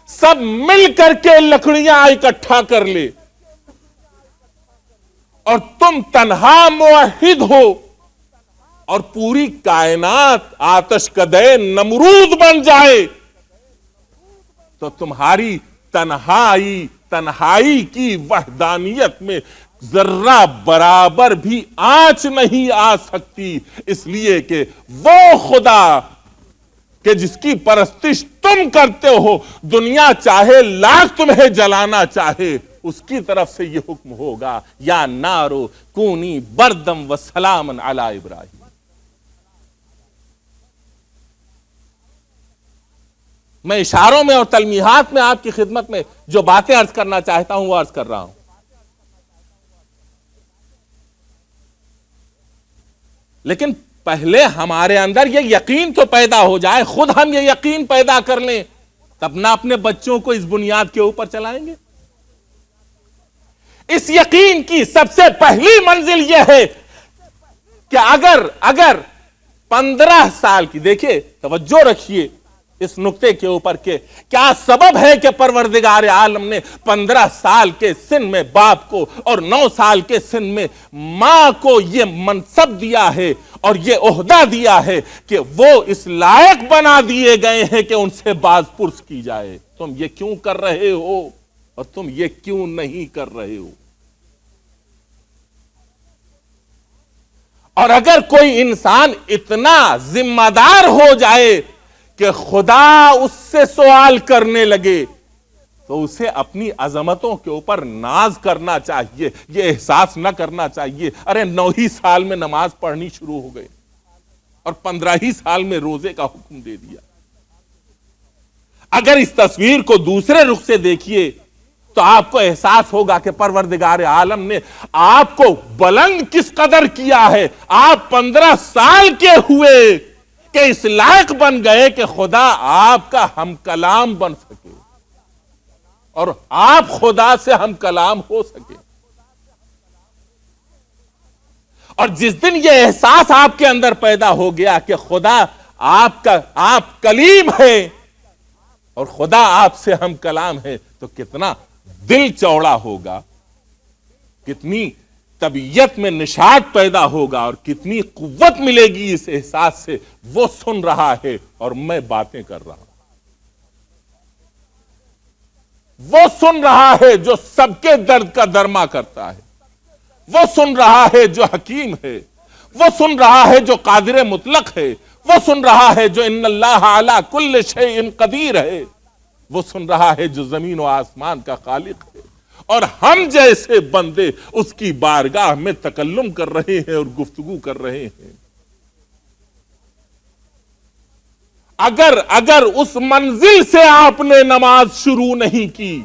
سب مل کر کے لکڑیاں اکٹھا کر لے اور تم تنہا موحد ہو اور پوری کائنات آتش کدے نمرود بن جائے، تو تمہاری تنہائی کی وحدانیت میں ذرہ برابر بھی آنچ نہیں آ سکتی، اس لیے کہ وہ خدا کہ جس کی پرستش تم کرتے ہو، دنیا چاہے لاکھ تمہیں جلانا چاہے، اس کی طرف سے یہ حکم ہوگا یا نارو کونی بردم و سلامن علی ابراہیم۔ میں اشاروں میں اور تلمیحات میں آپ کی خدمت میں جو باتیں عرض کرنا چاہتا ہوں وہ عرض کر رہا ہوں۔ لیکن پہلے ہمارے اندر یہ یقین تو پیدا ہو جائے، خود ہم یہ یقین پیدا کر لیں، تب نہ اپنے بچوں کو اس بنیاد کے اوپر چلائیں گے۔ اس یقین کی سب سے پہلی منزل یہ ہے کہ اگر 15 سال کی، دیکھیے توجہ رکھیے اس نقطے کے اوپر کہ کیا سبب ہے کہ پروردگار عالم نے 15 سال کے سن میں باپ کو اور 9 سال کے سن میں ماں کو یہ منصب دیا ہے اور یہ عہدہ دیا ہے کہ وہ اس لائق بنا دیے گئے ہیں کہ ان سے باز پرس کی جائے، تم یہ کیوں کر رہے ہو اور تم یہ کیوں نہیں کر رہے ہو۔ اور اگر کوئی انسان اتنا ذمہ دار ہو جائے کہ خدا اس سے سوال کرنے لگے تو اسے اپنی عظمتوں کے اوپر ناز کرنا چاہیے، یہ احساس نہ کرنا چاہیے ارے 9 ہی سال میں نماز پڑھنی شروع ہو گئی اور 15 ہی سال میں روزے کا حکم دے دیا۔ اگر اس تصویر کو دوسرے رخ سے دیکھیے تو آپ کو احساس ہوگا کہ پروردگار عالم نے آپ کو بلند کس قدر کیا ہے. آپ 15 سال کے ہوئے کہ اس لائق بن گئے کہ خدا آپ کا ہم کلام بن سکے اور آپ خدا سے ہم کلام ہو سکے. اور جس دن یہ احساس آپ کے اندر پیدا ہو گیا کہ خدا آپ کلیم ہے اور خدا آپ سے ہم کلام ہے، تو کتنا دل چوڑا ہوگا، کتنی طبیعت میں نشاط پیدا ہوگا اور کتنی قوت ملے گی اس احساس سے. وہ سن رہا ہے اور میں باتیں کر رہا ہوں. وہ سن رہا ہے جو سب کے درد کا درما کرتا ہے. وہ سن رہا ہے جو حکیم ہے. وہ سن رہا ہے جو قادر مطلق ہے. وہ سن رہا ہے جو ان اللہ علی کل شیء قدیر ہے. وہ سن رہا ہے جو زمین و آسمان کا خالق ہے. اور ہم جیسے بندے اس کی بارگاہ میں تکلم کر رہے ہیں اور گفتگو کر رہے ہیں. اگر اس منزل سے آپ نے نماز شروع نہیں کی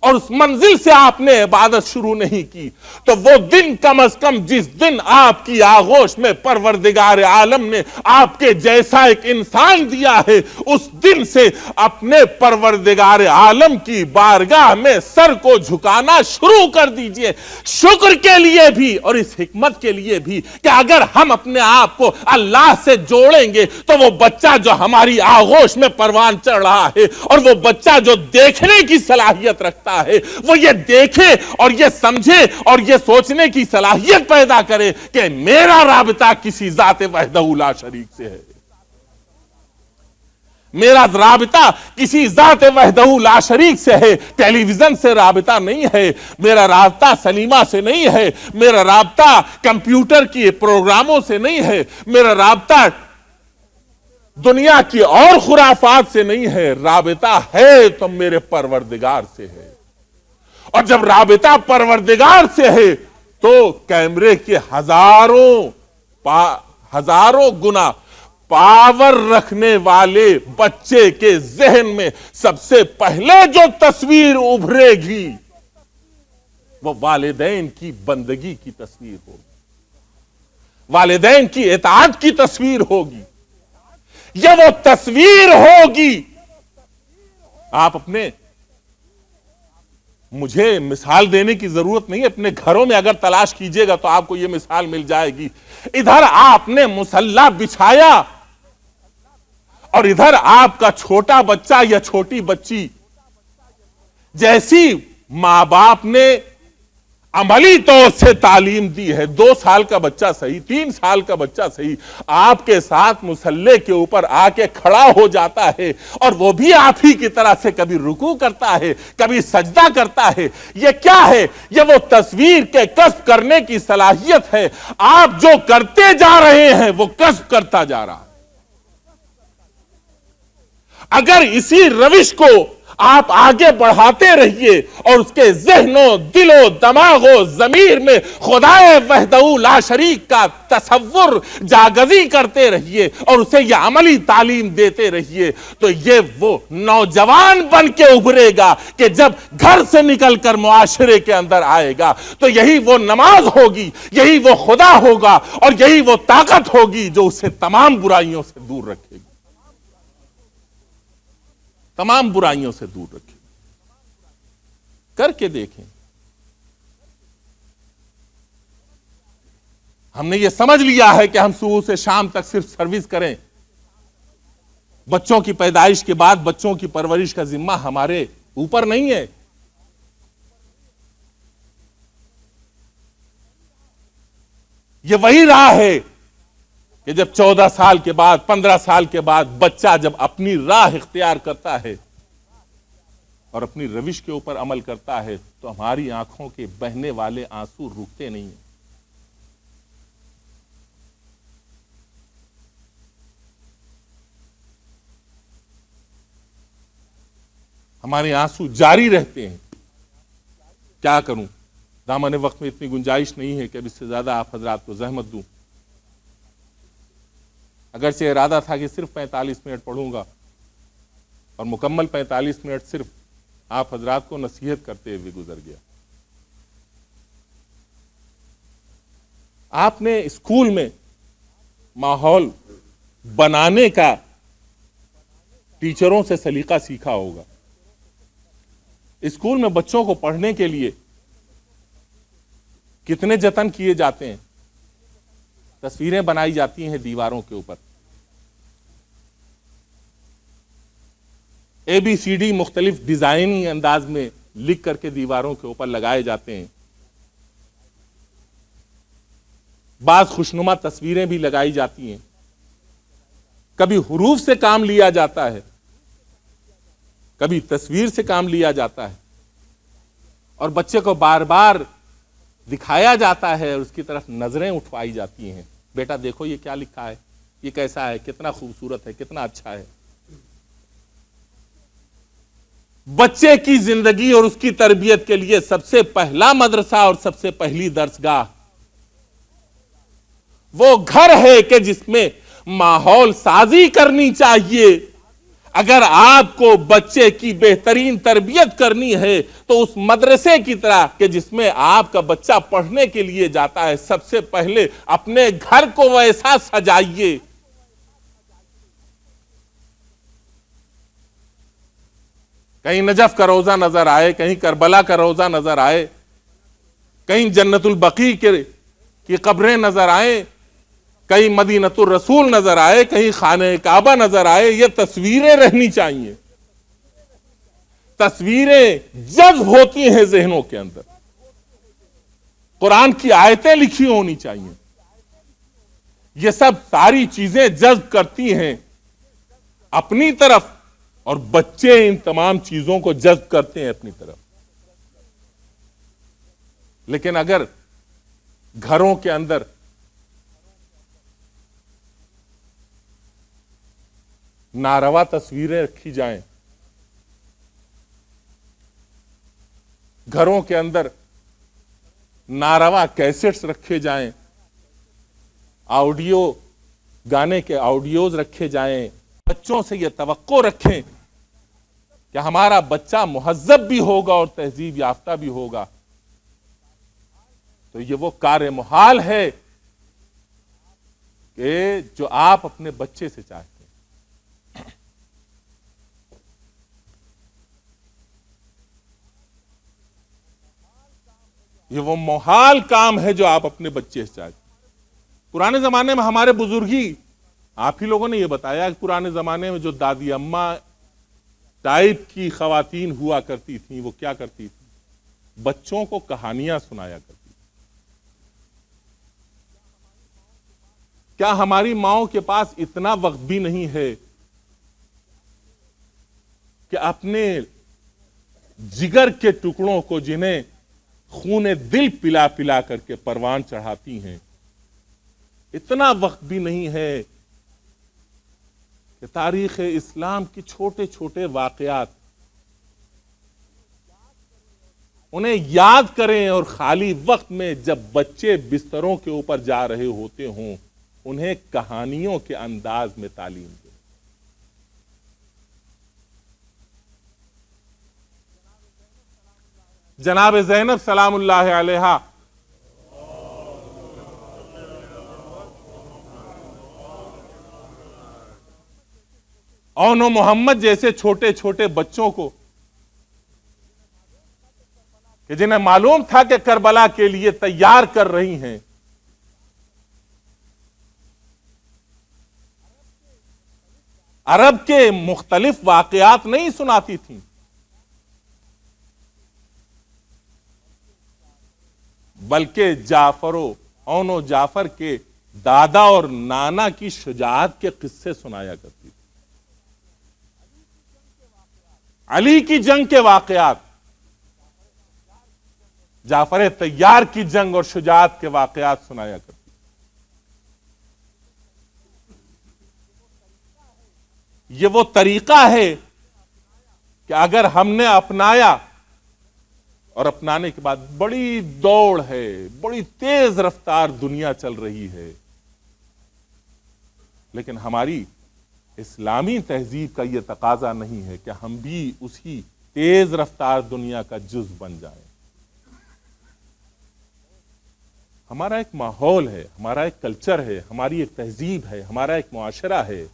اور اس منزل سے آپ نے عبادت شروع نہیں کی، تو وہ دن کم از کم جس دن آپ کی آغوش میں پروردگار عالم نے آپ کے جیسا ایک انسان دیا ہے، اس دن سے اپنے پروردگار عالم کی بارگاہ میں سر کو جھکانا شروع کر دیجئے. شکر کے لیے بھی اور اس حکمت کے لیے بھی کہ اگر ہم اپنے آپ کو اللہ سے جوڑیں گے تو وہ بچہ جو ہماری آغوش میں پروان چڑھ رہا ہے اور وہ بچہ جو دیکھنے کی صلاحیت رکھتا ہے، وہ یہ دیکھے اور یہ سمجھے اور یہ سوچنے کی صلاحیت پیدا کرے کہ میرا رابطہ کسی ذات وحدہ لا شریک سے ہے. میرا رابطہ کسی ذات وحدہ لا شریک سے ہے. ٹیلی ویژن سے رابطہ نہیں ہے. میرا رابطہ سنیما سے نہیں ہے. میرا رابطہ کمپیوٹر کی پروگراموں سے نہیں ہے. میرا رابطہ دنیا کی اور خرافات سے نہیں ہے. رابطہ ہے تو میرے پروردگار سے ہے. اور جب رابطہ پروردگار سے ہے تو کیمرے کے ہزاروں گنا پاور رکھنے والے بچے کے ذہن میں سب سے پہلے جو تصویر ابھرے گی وہ والدین کی بندگی کی تصویر ہوگی، والدین کی اطاعت کی تصویر ہوگی. یہ وہ تصویر ہوگی. آپ مجھے مثال دینے کی ضرورت نہیں، اپنے گھروں میں اگر تلاش کیجئے گا تو آپ کو یہ مثال مل جائے گی. ادھر آپ نے مصلی بچھایا اور ادھر آپ کا چھوٹا بچہ یا چھوٹی بچی جیسی ماں باپ نے عملی طور سے تعلیم دی ہے، 2 سال کا بچہ صحیح، 3 سال کا بچہ صحیح، آپ کے ساتھ مصلی کے اوپر آ کے کھڑا ہو جاتا ہے اور وہ بھی آپ ہی کی طرح سے کبھی رکوع کرتا ہے، کبھی سجدہ کرتا ہے. یہ کیا ہے؟ یہ وہ تصویر کے کسب کرنے کی صلاحیت ہے. آپ جو کرتے جا رہے ہیں وہ کسب کرتا جا رہا ہے. اگر اسی روش کو آپ آگے بڑھاتے رہیے اور اس کے ذہن و دل و دماغ و ضمیر میں خدائے وحدہ لا شریک کا تصور جاگزی کرتے رہیے اور اسے یہ عملی تعلیم دیتے رہیے، تو یہ وہ نوجوان بن کے ابھرے گا کہ جب گھر سے نکل کر معاشرے کے اندر آئے گا تو یہی وہ نماز ہوگی، یہی وہ خدا ہوگا اور یہی وہ طاقت ہوگی جو اسے تمام برائیوں سے دور رکھے گی، تمام برائیوں سے دور رکھے. کر کے دیکھیں. ہم نے یہ سمجھ لیا ہے کہ ہم صبح سے شام تک صرف سروس کریں. بچوں کی پیدائش کے بعد بچوں کی پرورش کا ذمہ ہمارے اوپر نہیں ہے. یہ وہی راہ ہے کہ جب 14 سال کے بعد 15 سال کے بعد بچہ جب اپنی راہ اختیار کرتا ہے اور اپنی روش کے اوپر عمل کرتا ہے تو ہماری آنکھوں کے بہنے والے آنسو رکتے نہیں ہیں. ہمارے آنسو جاری رہتے ہیں. کیا کروں؟ دامن وقت میں اتنی گنجائش نہیں ہے کہ اب اس سے زیادہ آپ حضرات کو زحمت دوں. اگرچہ ارادہ تھا کہ صرف 45 منٹ پڑھوں گا اور مکمل 45 منٹ صرف آپ حضرات کو نصیحت کرتے ہوئے گزر گیا. آپ نے اسکول میں ماحول بنانے کا ٹیچروں سے سلیقہ سیکھا ہوگا. اسکول میں بچوں کو پڑھنے کے لیے کتنے جتن کیے جاتے ہیں. تصویریں بنائی جاتی ہیں دیواروں کے اوپر, ABCD مختلف ڈیزائنی انداز میں لکھ کر کے دیواروں کے اوپر لگائے جاتے ہیں. بعض خوشنما تصویریں بھی لگائی جاتی ہیں. کبھی حروف سے کام لیا جاتا ہے, کبھی تصویر سے کام لیا جاتا ہے, اور بچے کو بار بار دکھایا جاتا ہے اور اس کی طرف نظریں اٹھوائی جاتی ہیں. بیٹا دیکھو یہ کیا لکھا ہے, یہ کیسا ہے, کتنا خوبصورت ہے, کتنا اچھا ہے. بچے کی زندگی اور اس کی تربیت کے لیے سب سے پہلا مدرسہ اور سب سے پہلی درسگاہ وہ گھر ہے کہ جس میں ماحول سازی کرنی چاہیے. اگر آپ کو بچے کی بہترین تربیت کرنی ہے تو اس مدرسے کی طرح کہ جس میں آپ کا بچہ پڑھنے کے لیے جاتا ہے, سب سے پہلے اپنے گھر کو ویسا سجائیے. کہیں نجف کا روضہ نظر آئے, کہیں کربلا کا روضہ نظر آئے, کہیں جنت البقیع کی قبریں نظر آئیں, کہیں مدینۃ الرسول نظر آئے, کہیں خانہ کعبہ نظر آئے. یہ تصویریں رہنی چاہیے. تصویریں جذب ہوتی ہیں ذہنوں کے اندر. قرآن کی آیتیں لکھی ہونی چاہیے. یہ سب ساری چیزیں جذب کرتی ہیں اپنی طرف, اور بچے ان تمام چیزوں کو جذب کرتے ہیں اپنی طرف. لیکن اگر گھروں کے اندر ناروا تصویریں رکھی جائیں, گھروں کے اندر ناروا کیسٹس رکھے جائیں, آڈیو گانے کے آڈیوز رکھے جائیں, بچوں سے یہ توقع رکھیں کہ ہمارا بچہ مہذب بھی ہوگا اور تہذیب یافتہ بھی ہوگا, تو یہ وہ کار محال ہے کہ جو آپ اپنے بچے سے چاہتے ہیں. یہ وہ محال کام ہے جو آپ اپنے بچے سے چاہتے ہیں. پرانے زمانے میں ہمارے بزرگی, آپ ہی لوگوں نے یہ بتایا کہ پرانے زمانے میں جو دادی اماں ٹائپ کی خواتین ہوا کرتی تھیں وہ کیا کرتی تھیں, بچوں کو کہانیاں سنایا کرتی تھیں. کیا ہماری ماؤں کے پاس اتنا وقت بھی نہیں ہے کہ اپنے جگر کے ٹکڑوں کو, جنہیں خون دل پلا پلا کر کے پروان چڑھاتی ہیں, اتنا وقت بھی نہیں ہے کہ تاریخ اسلام کی چھوٹے چھوٹے واقعات انہیں یاد کریں, اور خالی وقت میں جب بچے بستروں کے اوپر جا رہے ہوتے ہوں انہیں کہانیوں کے انداز میں تعلیم دیں. جناب زینب سلام اللہ علیہا اون و محمد جیسے چھوٹے چھوٹے بچوں کو, کہ جنہیں معلوم تھا کہ کربلا کے لیے تیار کر رہی ہیں, عرب کے مختلف واقعات نہیں سناتی تھیں, بلکہ اون و جعفر کے دادا اور نانا کی شجاعت کے قصے سنایا کرتی تھی. علی کی جنگ کے واقعات, جعفر طیار کی جنگ اور شجاعت کے واقعات سنایا کرتی. یہ وہ طریقہ ہے کہ اگر ہم نے اپنایا, اور اپنانے کے بعد بڑی دوڑ ہے, بڑی تیز رفتار دنیا چل رہی ہے, لیکن ہماری اسلامی تہذیب کا یہ تقاضا نہیں ہے کہ ہم بھی اسی تیز رفتار دنیا کا جز بن جائیں۔ ہمارا ایک ماحول ہے، ہمارا ایک کلچر ہے، ہماری ایک تہذیب ہے، ہمارا ایک معاشرہ ہے۔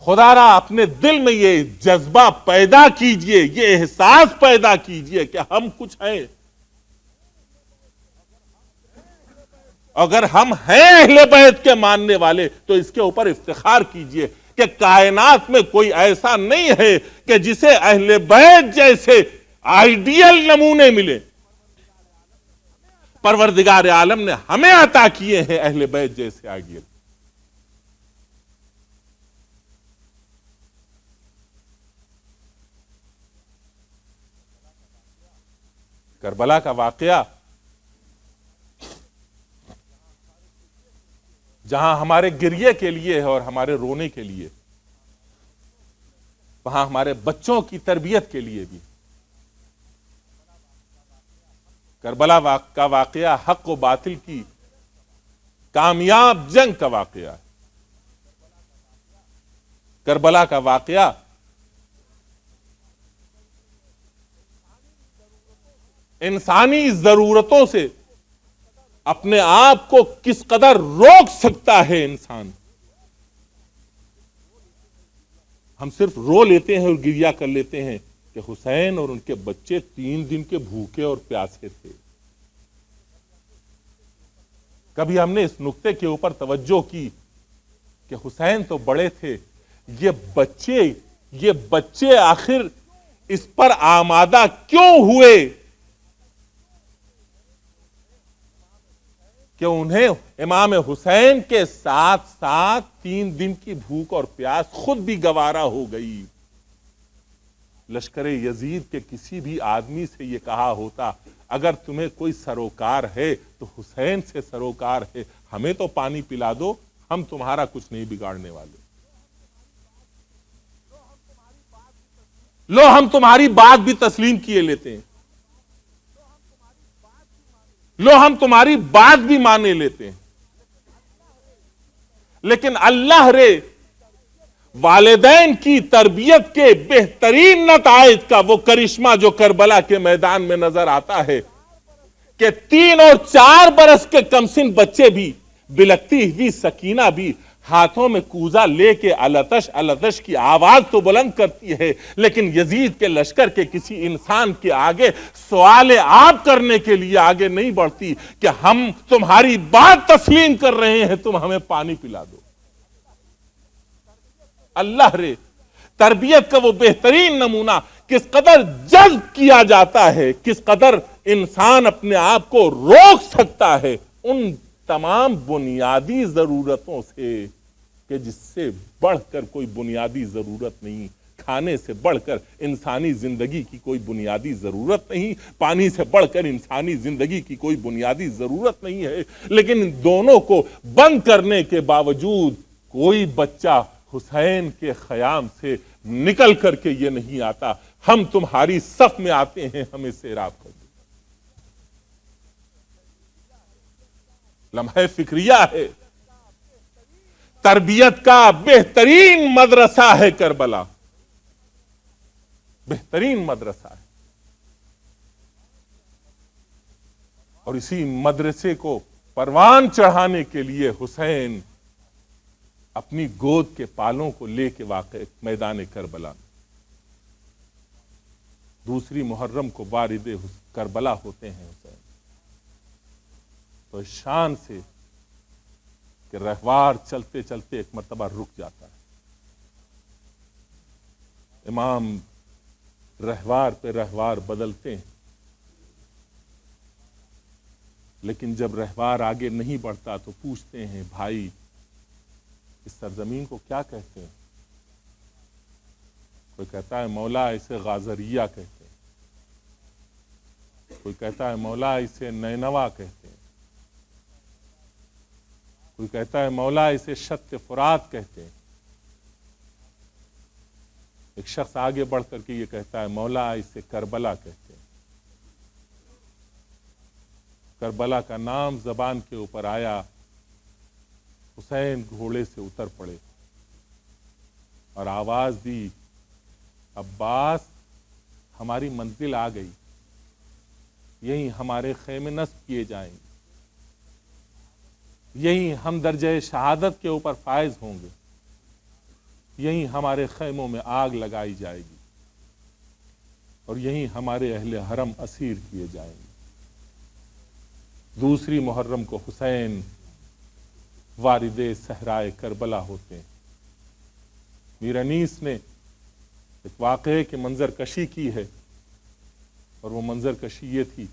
خدا را اپنے دل میں یہ جذبہ پیدا کیجئے، یہ احساس پیدا کیجئے کہ ہم کچھ ہیں۔ اگر ہم ہیں اہل بیت کے ماننے والے تو اس کے اوپر افتخار کیجئے کہ کائنات میں کوئی ایسا نہیں ہے کہ جسے اہل بیت جیسے آئیڈیل نمونے ملے۔ پروردگار عالم نے ہمیں عطا کیے ہیں اہل بیت جیسے آئیڈیل۔ کربلا کا واقعہ جہاں ہمارے گریے کے لیے ہے اور ہمارے رونے کے لیے، وہاں ہمارے بچوں کی تربیت کے لیے بھی۔ کربلا کا واقعہ حق و باطل کی کامیاب جنگ کا واقعہ ہے۔ کربلا کا واقعہ انسانی ضرورتوں سے اپنے آپ کو کس قدر روک سکتا ہے انسان۔ ہم صرف رو لیتے ہیں اور گریہ کر لیتے ہیں کہ حسین اور ان کے بچے 3 دن کے بھوکے اور پیاسے تھے۔ کبھی ہم نے اس نقطے کے اوپر توجہ کی کہ حسین تو بڑے تھے، یہ بچے آخر اس پر آمادہ کیوں ہوئے کہ انہیں امام حسین کے ساتھ ساتھ 3 دن کی بھوک اور پیاس خود بھی گوارا ہو گئی۔ لشکر یزید کے کسی بھی آدمی سے یہ کہا ہوتا اگر تمہیں کوئی سروکار ہے تو حسین سے سروکار ہے، ہمیں تو پانی پلا دو، ہم تمہارا کچھ نہیں بگاڑنے والے۔ لو ہم تمہاری بات بھی تسلیم کیے لیتے ہیں، لو ہم تمہاری بات بھی مانے لیتے ہیں۔ لیکن اللہ رے والدین کی تربیت کے بہترین نتائج کا وہ کرشمہ جو کربلا کے میدان میں نظر آتا ہے کہ 3 اور 4 برس کے کمسن بچے بھی، بلکتی ہوئی سکینہ بھی ہاتھوں میں کوزہ لے کے التش التش کی آواز تو بلند کرتی ہے، لیکن یزید کے لشکر کے کسی انسان کے آگے سوال آپ کرنے کے لیے آگے نہیں بڑھتی کہ ہم تمہاری بات تسلیم کر رہے ہیں، تم ہمیں پانی پلا دو۔ اللہ رے تربیت کا وہ بہترین نمونہ کس قدر جذب کیا جاتا ہے، کس قدر انسان اپنے آپ کو روک سکتا ہے ان تمام بنیادی ضرورتوں سے کہ جس سے بڑھ کر کوئی بنیادی ضرورت نہیں۔ کھانے سے بڑھ کر انسانی زندگی کی کوئی بنیادی ضرورت نہیں، پانی سے بڑھ کر انسانی زندگی کی کوئی بنیادی ضرورت نہیں ہے، لیکن دونوں کو بند کرنے کے باوجود کوئی بچہ حسین کے خیام سے نکل کر کے یہ نہیں آتا ہم تمہاری صف میں آتے ہیں، ہمیں سیراب کر دو۔ لمحہ فکریہ ہے، تربیت کا بہترین مدرسہ ہے کربلا، بہترین مدرسہ ہے، اور اسی مدرسے کو پروان چڑھانے کے لیے حسین اپنی گود کے پالوں کو لے کے واقع میدان کربلا میں 2 محرم کو وارد کربلا ہوتے ہیں حسین، تو شان سے کہ رہوار چلتے چلتے ایک مرتبہ رک جاتا ہے، امام رہوار پہ رہوار بدلتے ہیں، لیکن جب رہوار آگے نہیں بڑھتا تو پوچھتے ہیں بھائی اس سرزمین کو کیا کہتے ہیں؟ کوئی کہتا ہے مولا اسے غازریہ کہتے ہیں، کوئی کہتا ہے مولا اسے نینوا کہتے ہیں، کوئی کہتا ہے مولا اسے شط فرات کہتے ہیں، ایک شخص آگے بڑھ کر کے یہ کہتا ہے مولا اسے کربلا کہتے ہیں۔ کربلا کا نام زبان کے اوپر آیا، حسین گھوڑے سے اتر پڑے اور آواز دی عباس ہماری منزل آ گئی، یہیں ہمارے خیمے نصب کیے جائیں گے، یہیں ہم درجہ شہادت کے اوپر فائز ہوں گے، یہیں ہمارے خیموں میں آگ لگائی جائے گی، اور یہیں ہمارے اہل حرم اسیر کیے جائیں گے۔ دوسری محرم کو حسین وارد صحرائے کربلا ہوتے ہیں۔ میر انیس نے ایک واقعے کے منظر کشی کی ہے، اور وہ منظر کشی یہ تھی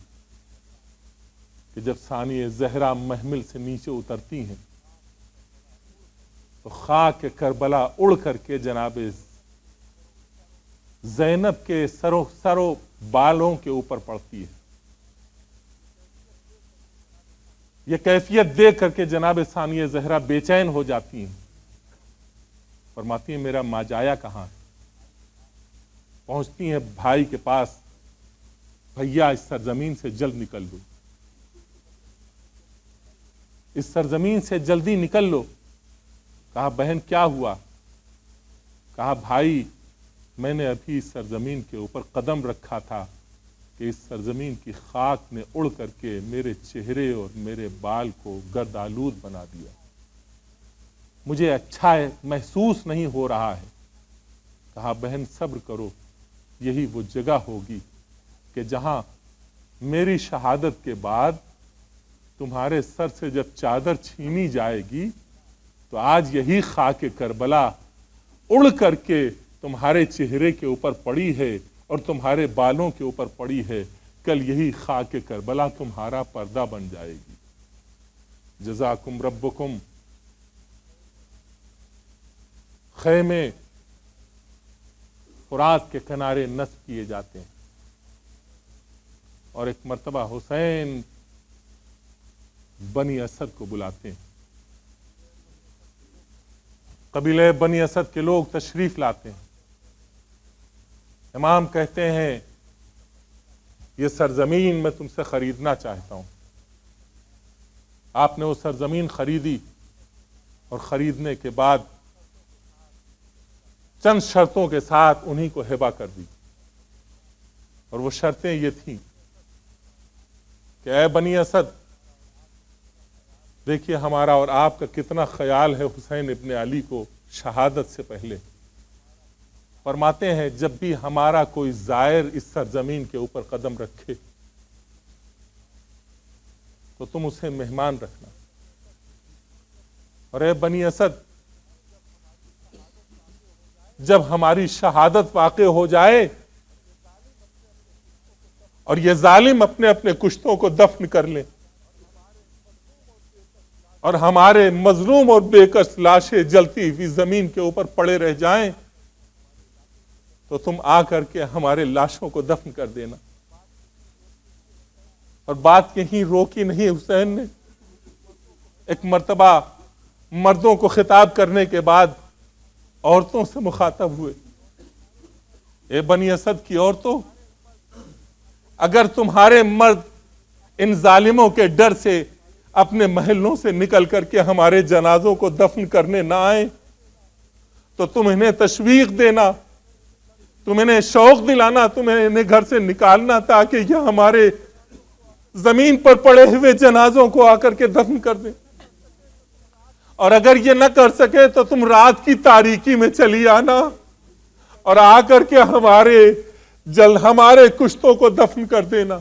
کہ جب ثانیہ زہرا محمل سے نیچے اترتی ہیں تو خاک کربلا اڑ کر کے جناب زینب کے سرو بالوں کے اوپر پڑتی ہے۔ یہ کیفیت دیکھ کر کے جناب ثانیہ زہرا بے چین ہو جاتی ہیں، فرماتی ہیں میرا ماجایا کہاں ہے؟ پہنچتی ہیں بھائی کے پاس، بھیا اس سرزمین سے جلد نکل لو، اس سرزمین سے جلدی نکل لو۔ کہا بہن کیا ہوا؟ کہا بھائی میں نے ابھی اس سرزمین کے اوپر قدم رکھا تھا کہ اس سرزمین کی خاک نے اڑ کر کے میرے چہرے اور میرے بال کو گرد آلود بنا دیا، مجھے اچھا محسوس نہیں ہو رہا ہے۔ کہا بہن صبر کرو، یہی وہ جگہ ہوگی کہ جہاں میری شہادت کے بعد تمہارے سر سے جب چادر چھینی جائے گی تو آج یہی خاک کربلا اڑ کر کے تمہارے چہرے کے اوپر پڑی ہے اور تمہارے بالوں کے اوپر پڑی ہے، کل یہی خاک کربلا تمہارا پردہ بن جائے گی۔ جزاکم ربکم۔ خیمے فرات کے کنارے نصب کیے جاتے ہیں، اور ایک مرتبہ حسین بنی اسد کو بلاتے ہیں، قبیلہ بنی اسد کے لوگ تشریف لاتے ہیں۔ امام کہتے ہیں یہ سرزمین میں تم سے خریدنا چاہتا ہوں۔ آپ نے وہ سرزمین خریدی، اور خریدنے کے بعد چند شرطوں کے ساتھ انہی کو ہبہ کر دی، اور وہ شرطیں یہ تھیں کہ اے بنی اسد، دیکھیے ہمارا اور آپ کا کتنا خیال ہے حسین ابن علی کو شہادت سے پہلے۔ فرماتے ہیں جب بھی ہمارا کوئی زائر اس سرزمین کے اوپر قدم رکھے تو تم اسے مہمان رکھنا، اور اے بنی اسد جب ہماری شہادت واقع ہو جائے اور یہ ظالم اپنے اپنے کشتوں کو دفن کر لیں اور ہمارے مظلوم اور بے کس لاشیں جلتی ہوئی زمین کے اوپر پڑے رہ جائیں تو تم آ کر کے ہمارے لاشوں کو دفن کر دینا۔ اور بات یہیں روکی نہیں حسین نے، ایک مرتبہ مردوں کو خطاب کرنے کے بعد عورتوں سے مخاطب ہوئے، اے بنی اسد کی عورتوں، اگر تمہارے مرد ان ظالموں کے ڈر سے اپنے محلوں سے نکل کر کے ہمارے جنازوں کو دفن کرنے نہ آئیں تو تم انہیں تشویق دینا، تم انہیں شوق دلانا، تم انہیں گھر سے نکالنا تاکہ یہ ہمارے زمین پر پڑے ہوئے جنازوں کو آ کر کے دفن کر دیں، اور اگر یہ نہ کر سکے تو تم رات کی تاریکی میں چلی آنا اور آ کر کے ہمارے کشتوں کو دفن کر دینا۔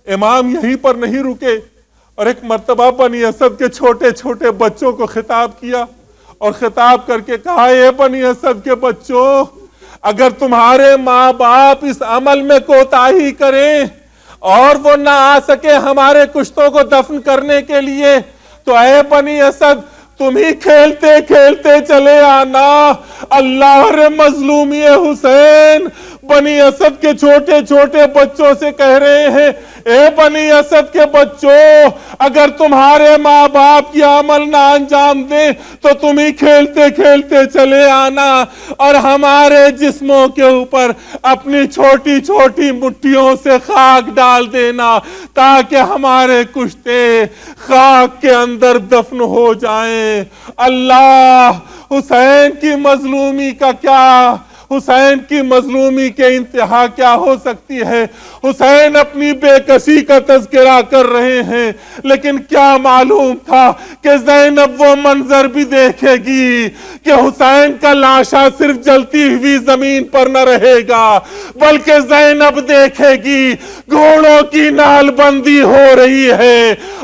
امام یہیں پر نہیں رکے اور ایک مرتبہ بنی اسد کے چھوٹے چھوٹے بچوں کو خطاب کیا اور خطاب کر کے کہا، اے بنی اسد کے بچوں، اگر تمہارے ماں باپ اس عمل میں کوتاہی کریں اور وہ نہ آ سکے ہمارے کشتوں کو دفن کرنے کے لیے تو اے بنی اسد تم ہی کھیلتے کھیلتے چلے آنا۔ اللہ رے مظلومی حسین بنی اسد کے چھوٹے چھوٹے بچوں سے کہہ رہے ہیں، اے بنی اسد کے بچوں، اگر تمہارے ماں باپ یہ عمل نہ انجام دیں تو تم ہی کھیلتے کھیلتے چلے آنا اور ہمارے جسموں کے اوپر اپنی چھوٹی چھوٹی مٹھیوں سے خاک ڈال دینا تاکہ ہمارے کشتے خاک کے اندر دفن ہو جائیں۔ اللہ حسین کی مظلومی کا کیا، حسین کی مظلومی کے انتہا کیا ہو سکتی ہے؟ حسین اپنی بے کسی کا تذکرہ کر رہے ہیں، لیکن کیا معلوم تھا کہ زینب وہ منظر بھی دیکھے گی کہ حسین کا لاشا صرف جلتی ہوئی زمین پر نہ رہے گا، بلکہ زینب دیکھے گی گھوڑوں کی نال بندی ہو رہی ہے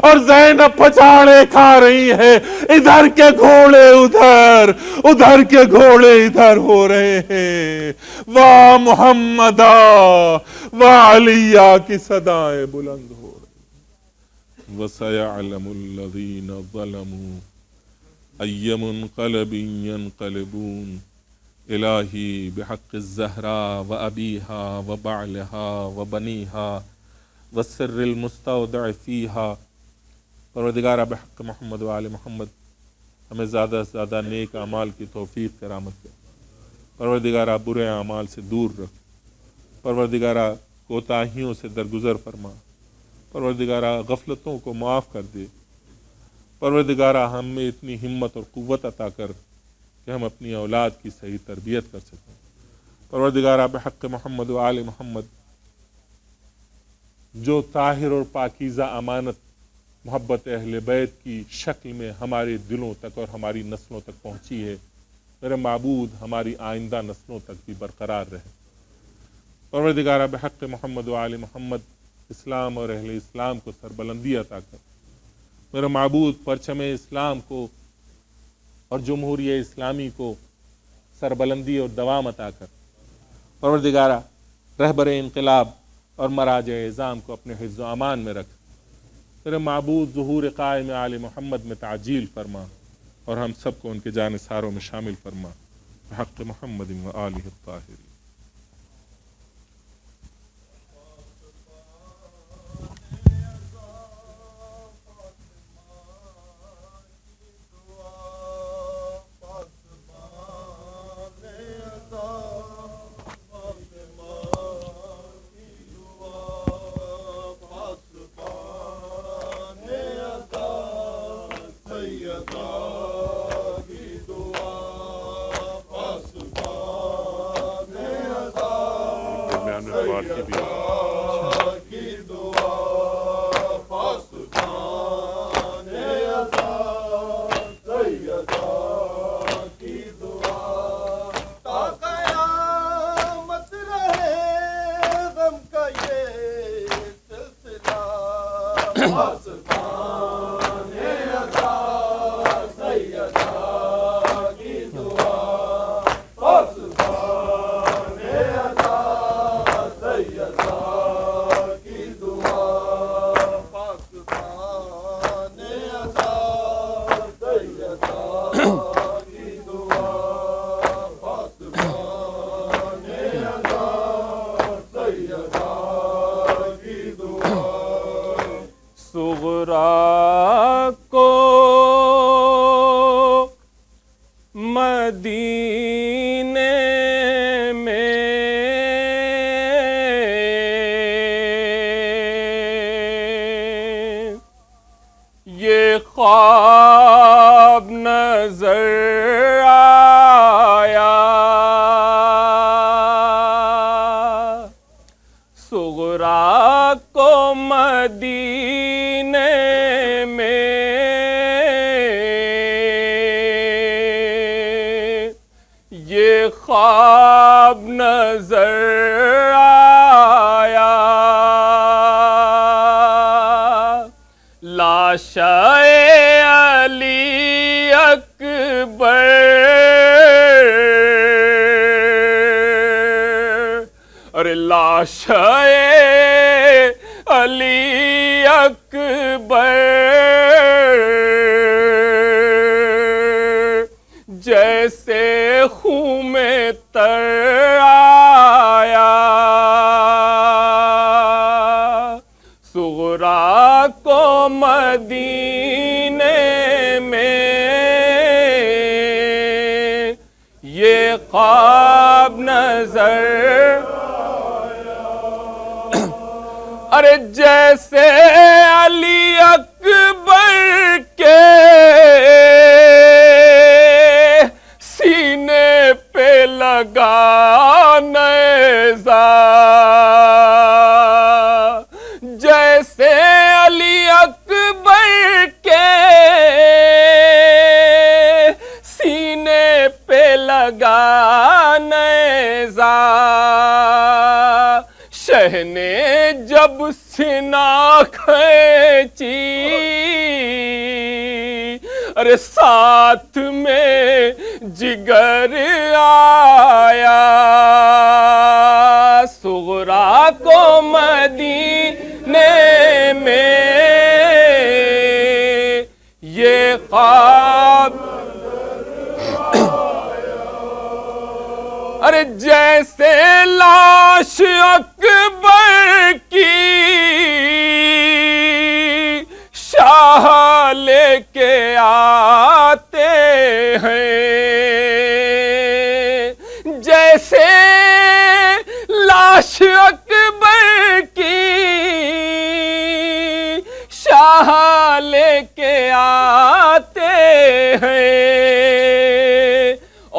اور زینب پچھاڑے کھا رہی ہے، ادھر کے گھوڑے ادھر، ادھر کے گھوڑے ادھر ہو رہے ہیں۔ واہ محمدہ واہ علیہ کی صدائیں بلند ہو رہی۔ وَسَيَعْلَمُ الَّذِينَ ظَلَمُوا أَيَّ مُنْقَلَبٍ يَنْقَلِبُونَ الہی بحق الزہراء وابیہا وبعلہا وبنیہا والسر المستودع فیہا۔ پروردگارہ بحق محمد و آل محمد ہمیں زیادہ سے زیادہ نیک اعمال کی توفیق کرامت کر۔ پروردگارہ برے اعمال سے دور رکھ۔ پروردگارہ کوتاہیوں سے درگزر فرما۔ پروردگارہ غفلتوں کو معاف کر دے۔ پروردگارہ ہم میں اتنی ہمت اور قوت عطا کر کہ ہم اپنی اولاد کی صحیح تربیت کر سکیں۔ پروردگارہ بحق محمد و آل محمد جو طاہر اور پاکیزہ امانت محبت اہل بیت کی شکل میں ہمارے دلوں تک اور ہماری نسلوں تک پہنچی ہے، میرے معبود ہماری آئندہ نسلوں تک بھی برقرار رہے۔ پروردگارہ بحق محمد و آل محمد اسلام اور اہل اسلام کو سربلندی عطا کر۔ میرے معبود پرچم اسلام کو اور جمہوریہ اسلامی کو سربلندی اور دوام عطا کر۔ پروردگارہ رہبر انقلاب اور مراجع اعظام کو اپنے حفظ و امان میں رکھ۔ میرے معبود ظہور قائم آل محمد میں تعجیل فرما اور ہم سب کو ان کے جانثاروں میں شامل فرما بحق محمد و آلہ الطاہرین۔ صغرا کو مدینے میں یہ خواب نظر آیا، صغرا کو مدینے میں یہ خواب نظر آیا، لاشائے علی اکبر ارے لاشائے علی اکبر جیسے خون میں تر آیا، صغرا کو مدینے میں یہ خواب نظر ارے جیسے علی اکبر کے سینے پہ لگا لگا نیزہ، شہ نے جب سینہ کھینچی، ارے ساتھ میں جگر آیا، صغرا کو مدینے میں یہ خواب، ارے جیسے لاش اکبر کی شاہ لے کے آتے ہیں، جیسے لاش اکبر کی شاہ لے کے آتے ہیں،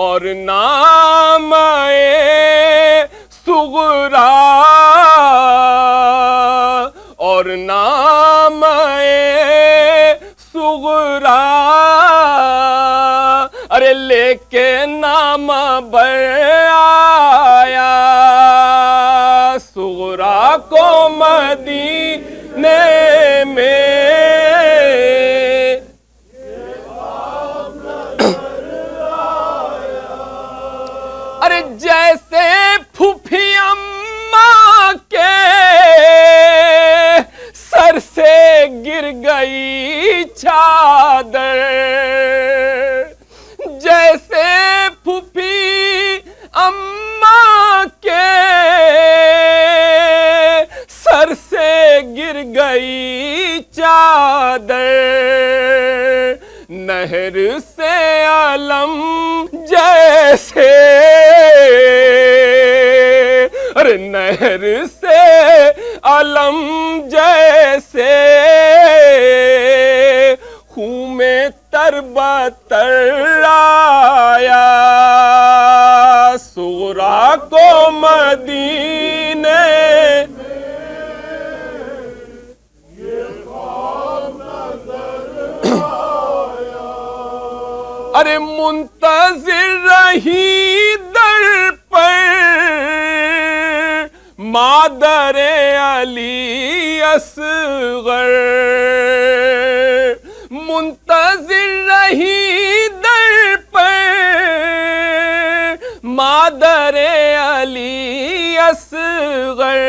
اور نام صغرا، اور نام صغرا، ارے لے کے نام بر آیا، صغرا کو مدینے میں ارے جیسے پھوپھی اماں کے سر سے گر گئی چادر، جیسے پھوپھی اماں کے سر سے گر گئی چادر، نہر سے علم جیسے، ارے نہر سے علم جیسے خون میں تر بتر آیا، صغرا کو مدینے ارے منتظر رہی در پر مادر علی اصغر، منتظر رہی در پر مادر علی اصغر،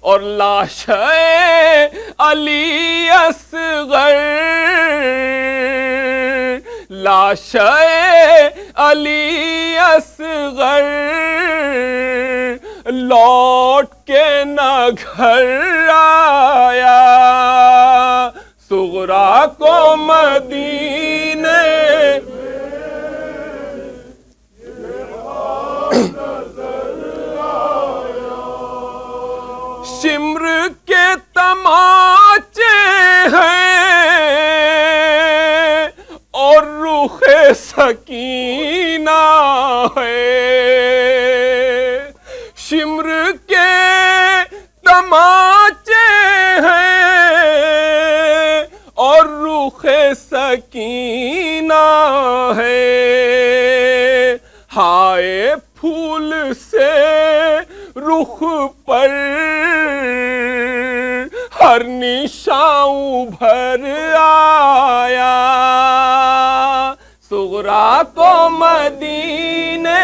اور لاش علی اصغر، لاش علی اصغر لوٹ کے نہ گھر آیا، صغرا کو مدینے شمر کے تماچے ہیں اور رخ سکینہ ہے، شمر کے تماچے ہیں اور رخ سکینہ ہے، ہائے پھول سے رخ پر ہر نشان ابھر آیا، صغرا کو مدینے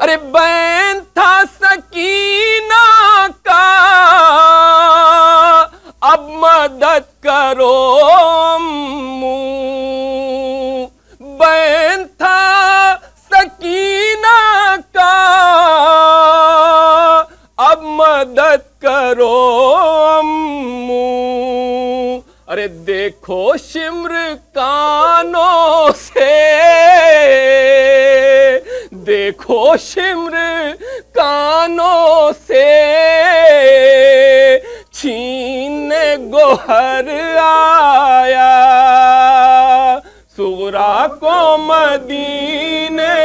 ارے بین تھا سکینہ کا اب مدد کرو امو، بین تھا سکینہ کا اب مدد کرو امو، ارے دیکھو شمر کانوں سے، دیکھو شمر کانوں سے چھینے گوہر آیا، صغرا کو مدینے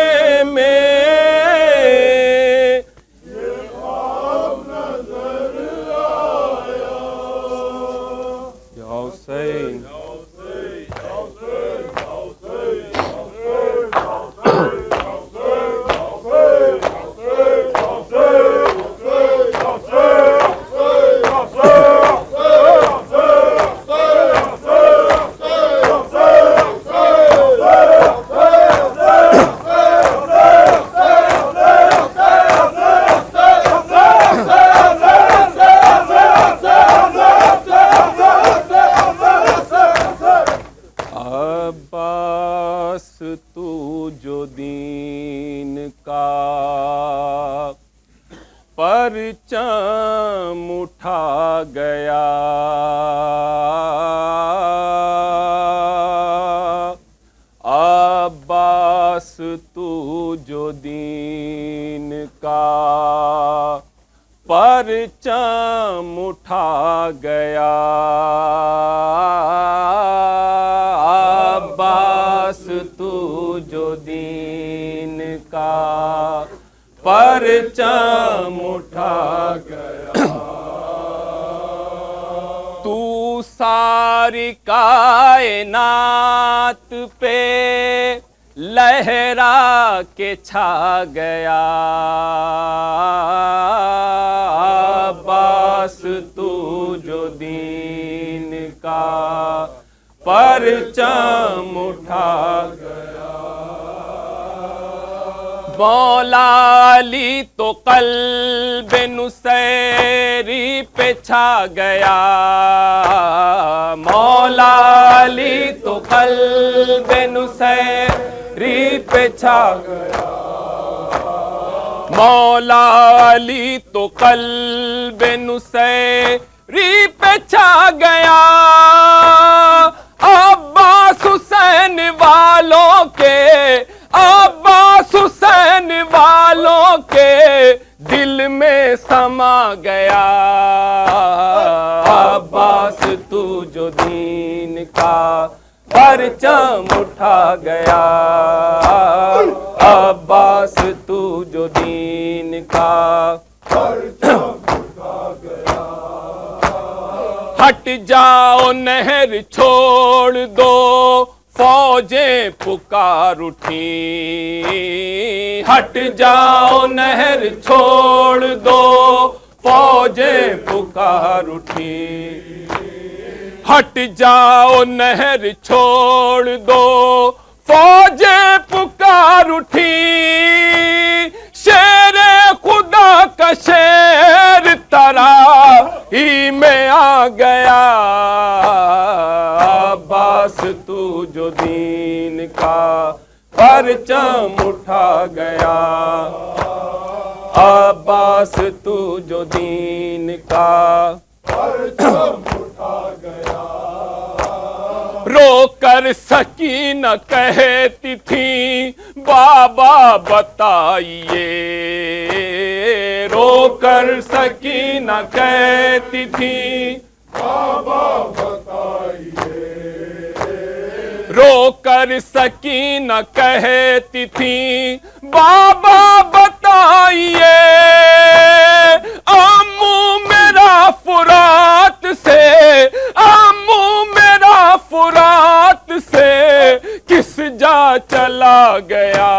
میں گیا عباس تو جو دین کا پرچم اٹھا گیا عباس تو جو دین کا پرچم اٹھا گیا تو ساری کائنات پہ لہرا کے چھا گیا عباس تو جو دین کا پرچم اٹھا گیا مولا علی تو قلب نصیری پہ چھا گیا مولا علی تو قلب نصیری پہ چھا گیا مولا علی تو قلب نصیری پہ چھا گیا عباس حسین والوں کے عباس حسین والوں کے دل میں سما گیا عباس تو جو دین کا پرچم اٹھا گیا عباس تو جو دین کا پرچم اٹھا گیا ہٹ جاؤ نہر چھوڑ دو فوجیں پکار اٹھی ہٹ جاؤ نہر چھوڑ دو فوجیں پکار اٹھی ہٹ جاؤ نہر چھوڑ دو فوجیں پکار اٹھی شیر خدا کا شیر تراہی میں آ گیا عباس تو جو دین کا پرچم اٹھا گیا عباس تو جو دین کا پرچم اٹھا گیا رو کر سکینہ کہتی تھی بابا بتائیے رو کر سکینہ کہتی تھی بابا بتائیے رو کر سکینہ کہتی تھی بابا بتائیے امو میرا فرات سے امو میرا فرات سے کس جا چلا گیا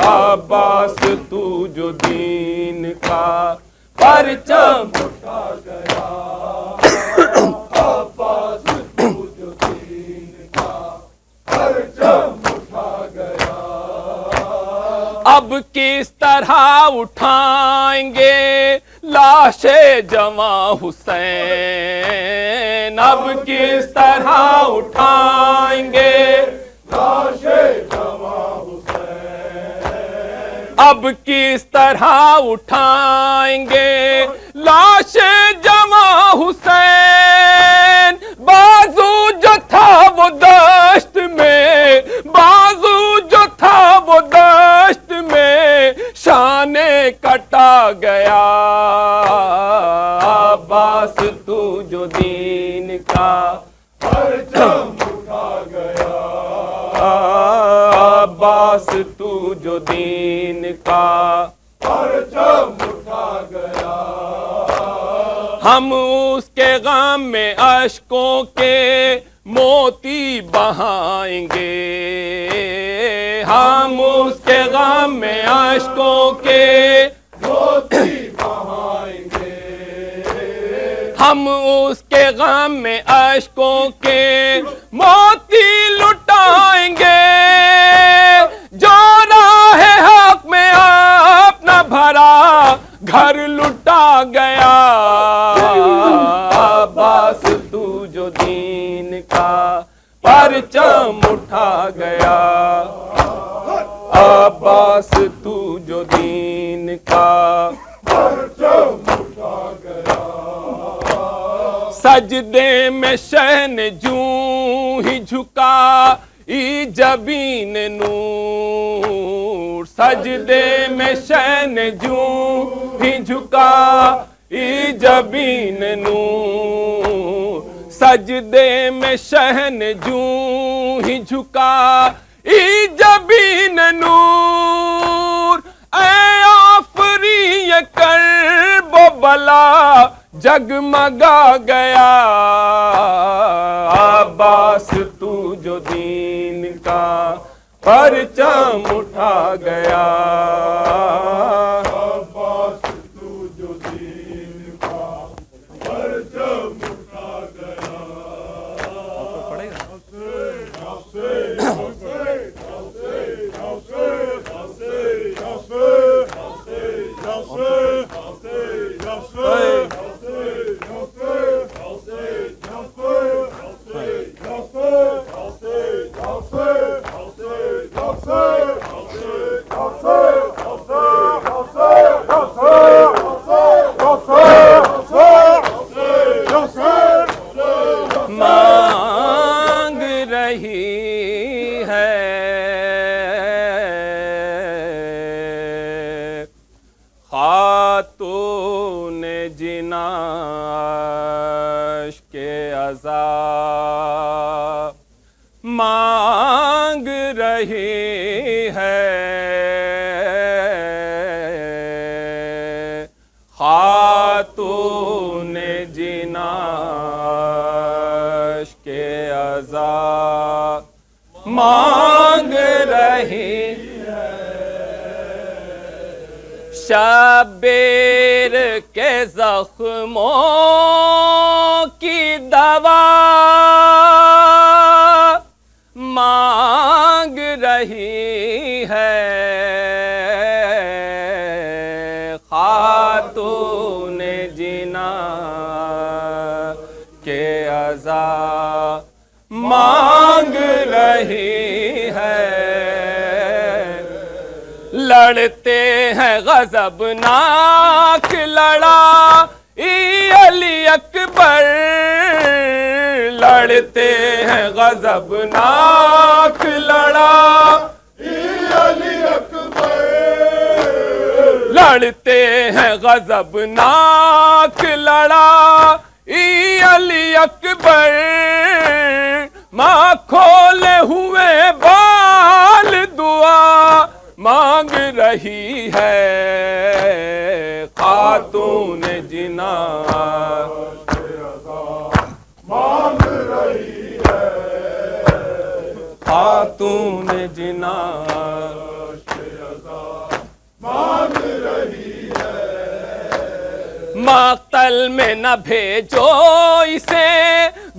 عباس تو جو دین کا پرچم اٹھا گیا عباس تو جو دین کا پرچم اٹھا گیا اب کس طرح اٹھائیں گے لاش جواں حسین اب کس طرح اٹھائیں گے لاش جواں حسین اب کس طرح اٹھائیں گے لاش جواں حسین بازو جو تھا وہ دشت میں بازو جو تھا وہ دشت میں شانے کٹا گیا عباس تو جو دین کا پرچم اٹھا گیا عباس تو جو دین کا پرچم اٹھا گیا ہم اس کے غم میں اشکوں کے موتی بہائیں گے ہم اس کے غم میں اشکوں کے موتی بہائیں گے ہم اس کے غم میں اشکوں کے موتی لٹائیں گے جو راہ حق میں اپنا بھرا گھر لٹا گیا عباس تو جو دین کا پرچم اٹھا گیا عباس تو جو دین کا پرچم اٹھا گیا سجدے میں شہن جوں ہی جھکا ای جبین نور، سجدے میں شہن جوں ہی جھکا ای جبین نور، سجدے میں شہن جوں ہی جھکا ای جبین نور، اے آفری کرب و بلا جگمگا گیا، عباس تو جو دین کا پرچم اٹھا گیا، عباس تو جو دین کا پرچم اٹھا گیا، مانگ رہی ہے خاتون جناش کے عذاب، مانگ رہی ہے خاتون جناش کے عذاب، مانگ رہی شبیر کے زخموں کی دوا مانگ رہی ہے خاتون جنا کے عذاب، مانگ رہی ہے، لڑتے ہیں غضبناک لڑائی علی اکبر، لڑتے ہیں غضبناک لڑائی علی اکبر، لڑتے ہیں غضبناک لڑائی علی اکبر، ماں کھولے ہوئے بال دعا مانگ رہی ہے خاتون جنا، مانگ رہی ہے خاتون جنا، مانگ رہی ہے، مقتل میں نہ بھیجو اسے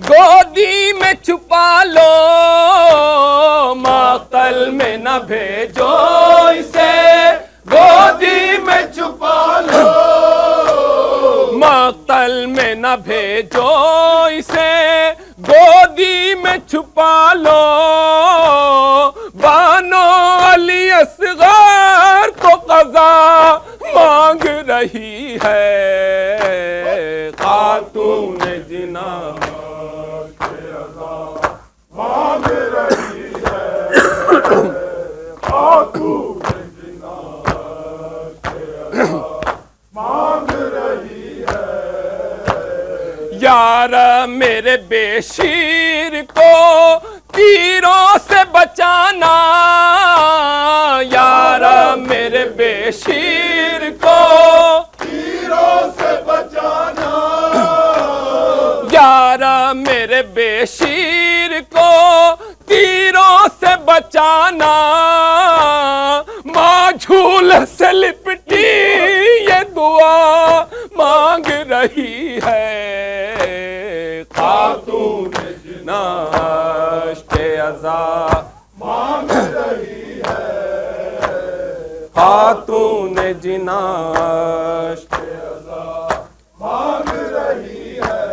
گودی میں چھپا لو، مقتل میں نہ بھیجو اسے گودی میں چھپا لو، مقتل میں نہ بھیجو اسے گودی میں چھپا لو، بانو علی اصغر کو قضا مانگ رہی ہے خاتون جنا، مانگ رہی ہے خاتون جنا، مانگ رہی ہے، یار میرے بے شیر کو تیروں سے بچانا، یار میرے بے شیر کو تیروں سے بچانا، یار میرے بے شیر کو تیروں سے بچانا، ماں جھول سے لپٹی یہ دعا مانگ رہی ہے خاتون جناش کے عذاب، مانگ رہی ہے خاتون جناش کے عذاب، مانگ رہی ہے،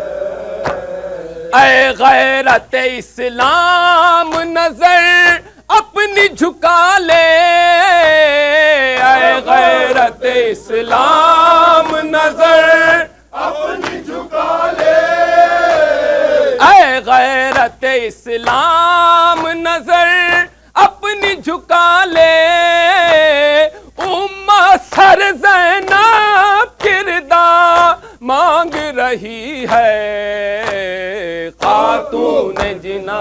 اے غیرت اسلام نظر اپنی جھکا لے، اے غیرت اسلام نظر اپنی جھکا لے، غیرت اسلام نظر اپنی جھکا لے امہ سر زینب کردار مانگ رہی ہے خاتون جنا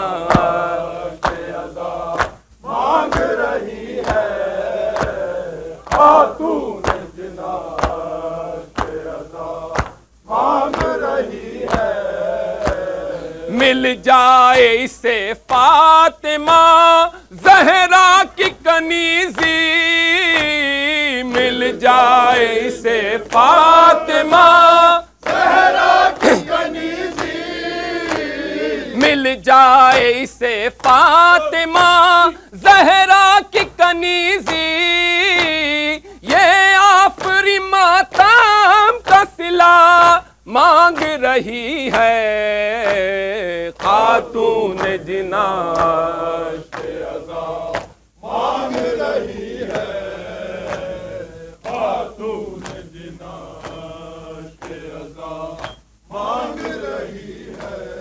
مانگ رہی ہے خاتون جنا مانگ رہی ہے مل جائے اسے فاطمہ زہرا کی کنیزی مل جائے اسے فاطمہ زہرا کی کنیزی مل جائے اسے فاطمہ زہرا کی کنیزی یہ آفری ماتم کا صلہ مانگ رہی ہے خاتون جنا مانگ رہی ہے خاتون جنا مانگ رہی ہے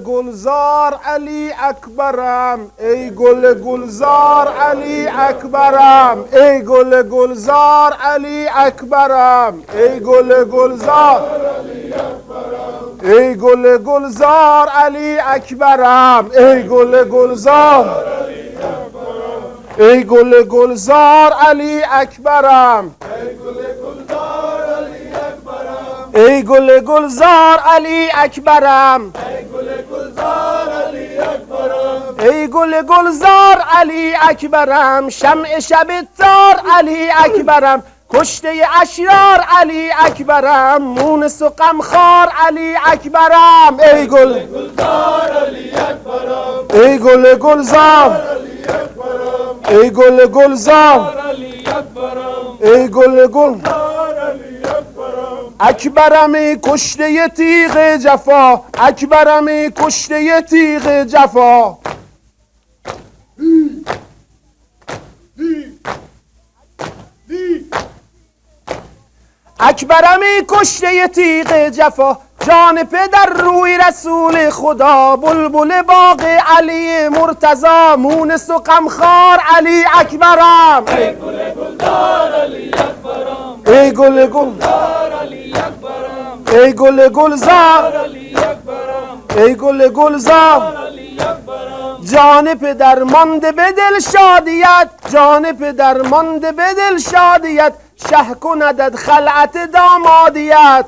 گلزار علی اکبرم ای گل گلزار علی اکبرم ای گل گلزار علی اکبرم ای گل گلزار ای گل گلزار علی اکبرم ای گل گلزار ای گل گلزار علی اکبرم ای گل گلزار علی اکبرم ای گل گلزار علی اکبرم شمع شب تار علی اکبرم کشته اشرار علی اکبرم مونس و غمخوار علی اکبرم ای گل گلزار علی اکبرم ای گل گلزار ای گل گلزار ای گل گل اکبرم کشته تیغ جفا اکبرم کشته تیغ جفا اکبرم کشته تیغ جفا جان پدر روی رسول خدا بلبل باغ علی مرتضی مونس و غمخوار علی اکبرم ای گل گلزار علی اکبرم ای گل گلزار علی اکبرم ای گل گلزار علی اکبرم ای گل گلزار علی اکبرم جان پدر مانده به دل شادیت جان پدر مانده به دل شادیت شه کندد خلعت دامادیت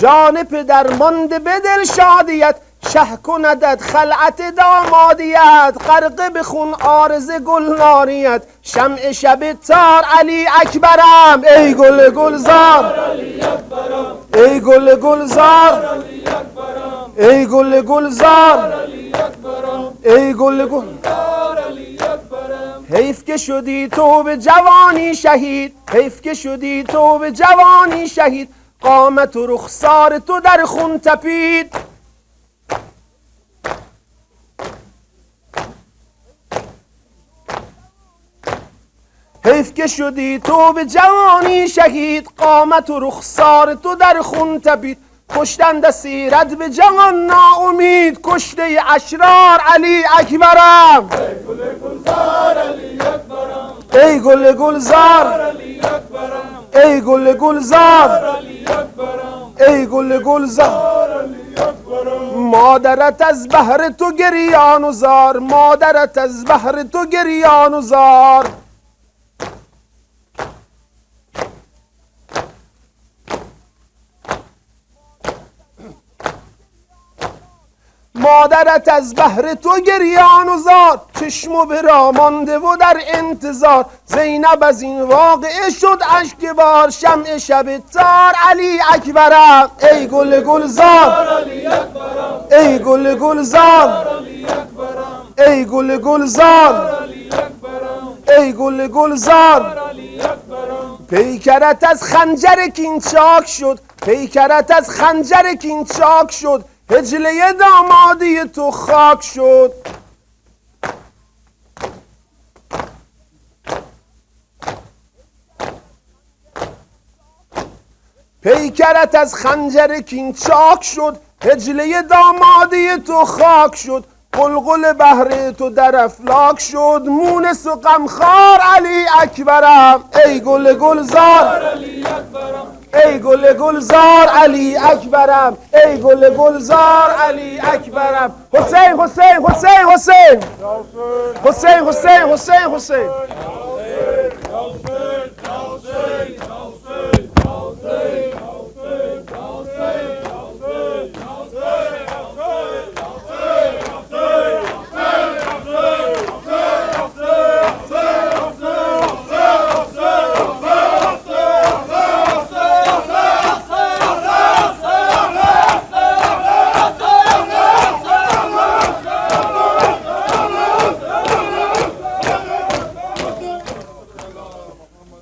جان پدر مانده به دل شادیت شه کندد خلعت دامادیت غرق به خون عارض گلناریت شمع شب تار علی اکبرم ای گل گلزار ای گل گلزار ای گل گلزار ای گل گل حیف که شدی تو به جوانی شهید حیف که شدی تو به جوانی شهید قامت و رخسار تو در خون تپید حیف که شدی تو به جوانی شهید قامت و رخسار تو در خون تپید کشتند سیرت به جهان ناامید کشته اشرار علی اکبرم ای گل گلزار ای گل گلزار ای گل گلزار مادرت از بهر تو گریان و زار مادرت از بهر تو گریان و زار مادر مادرت از بهر تو گریان و زار، چشم و برا مانده و در انتظار. زینب از این واقعه شد اشک بار، شمع شب تار علی اکبرم. ای گل گلزار، ای گل گلزار، ای گل گلزار، ای گل گلزار. پیکرت از خنجر کین چاک شد، پیکرت از خنجر کین چاک شد، هجله دامادی تو خاک شد. پیکرت از خنجر کین چاک شد، هجله دامادی تو خاک شد. قلقل بحر تو در افلاک شد، مونس و غمخوار علی اکبرم. ای گل گلزار، ای گل گلزار علی اکبرم، ای گل گلزار علی اکبرم. حسین حسین حسین حسین حسین حسین حسین حسین.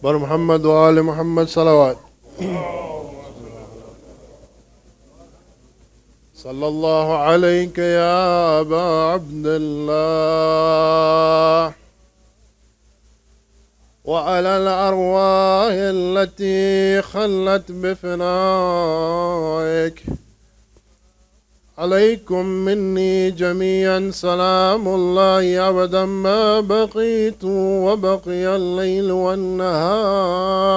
بر محمد و آل محمد صلوات. صلى الله عليك يا أبا عبد الله وعلى الأرواح التي خلت بفنائك. عليكم مني جميعا سلام الله أبدا ما بقيت وبقي الليل والنهار،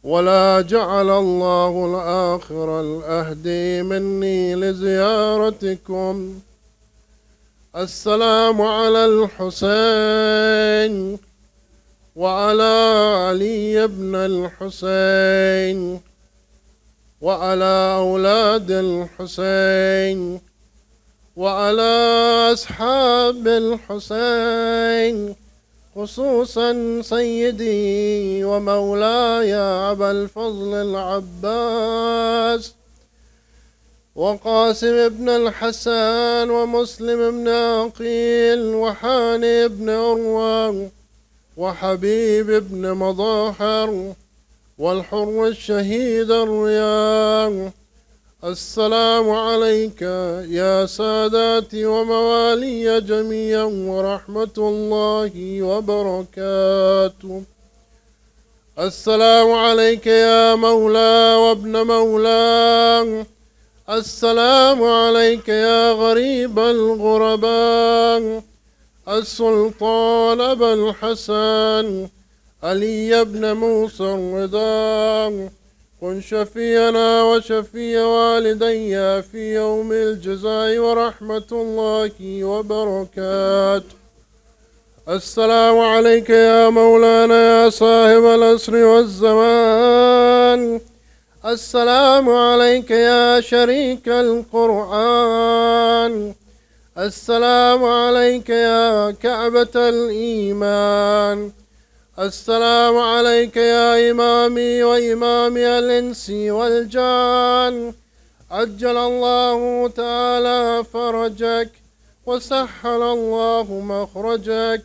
ولا جعل الله الآخر الأهد مني لزيارتكم. السلام على الحسين وعلى علي بن الحسين وعلى أولاد الحسين وعلى أصحاب الحسين، خصوصا سيدي ومولاي أبا الفضل العباس وقاسم بن الحسن ومسلم بن عقيل وحاني بن عروة وحبيب بن مظاهر والحر الشهيد الرياض. السلام عليك يا ساداتي وموالي جميعا ورحمة الله وبركاته. السلام عليك يا مولى وابن مولى. السلام عليك يا غريب الغرباء. السلطان أبا الحسن علي بن موسى الرضا، كن شفينا وشفي والدي في يوم الجزاء ورحمة الله وبركاته. السلام عليك يا مولانا يا صاحب العصر والزمان. السلام عليك يا شريك القرآن. السلام عليك يا كعبة الإيمان. السلام عليك يا إمامي وإمامي الإنس والجان. عجل الله تعالى فرجك وسهل الله مخرجك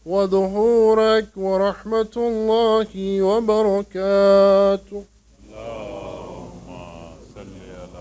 وظهورك ورحمة الله وبركاته.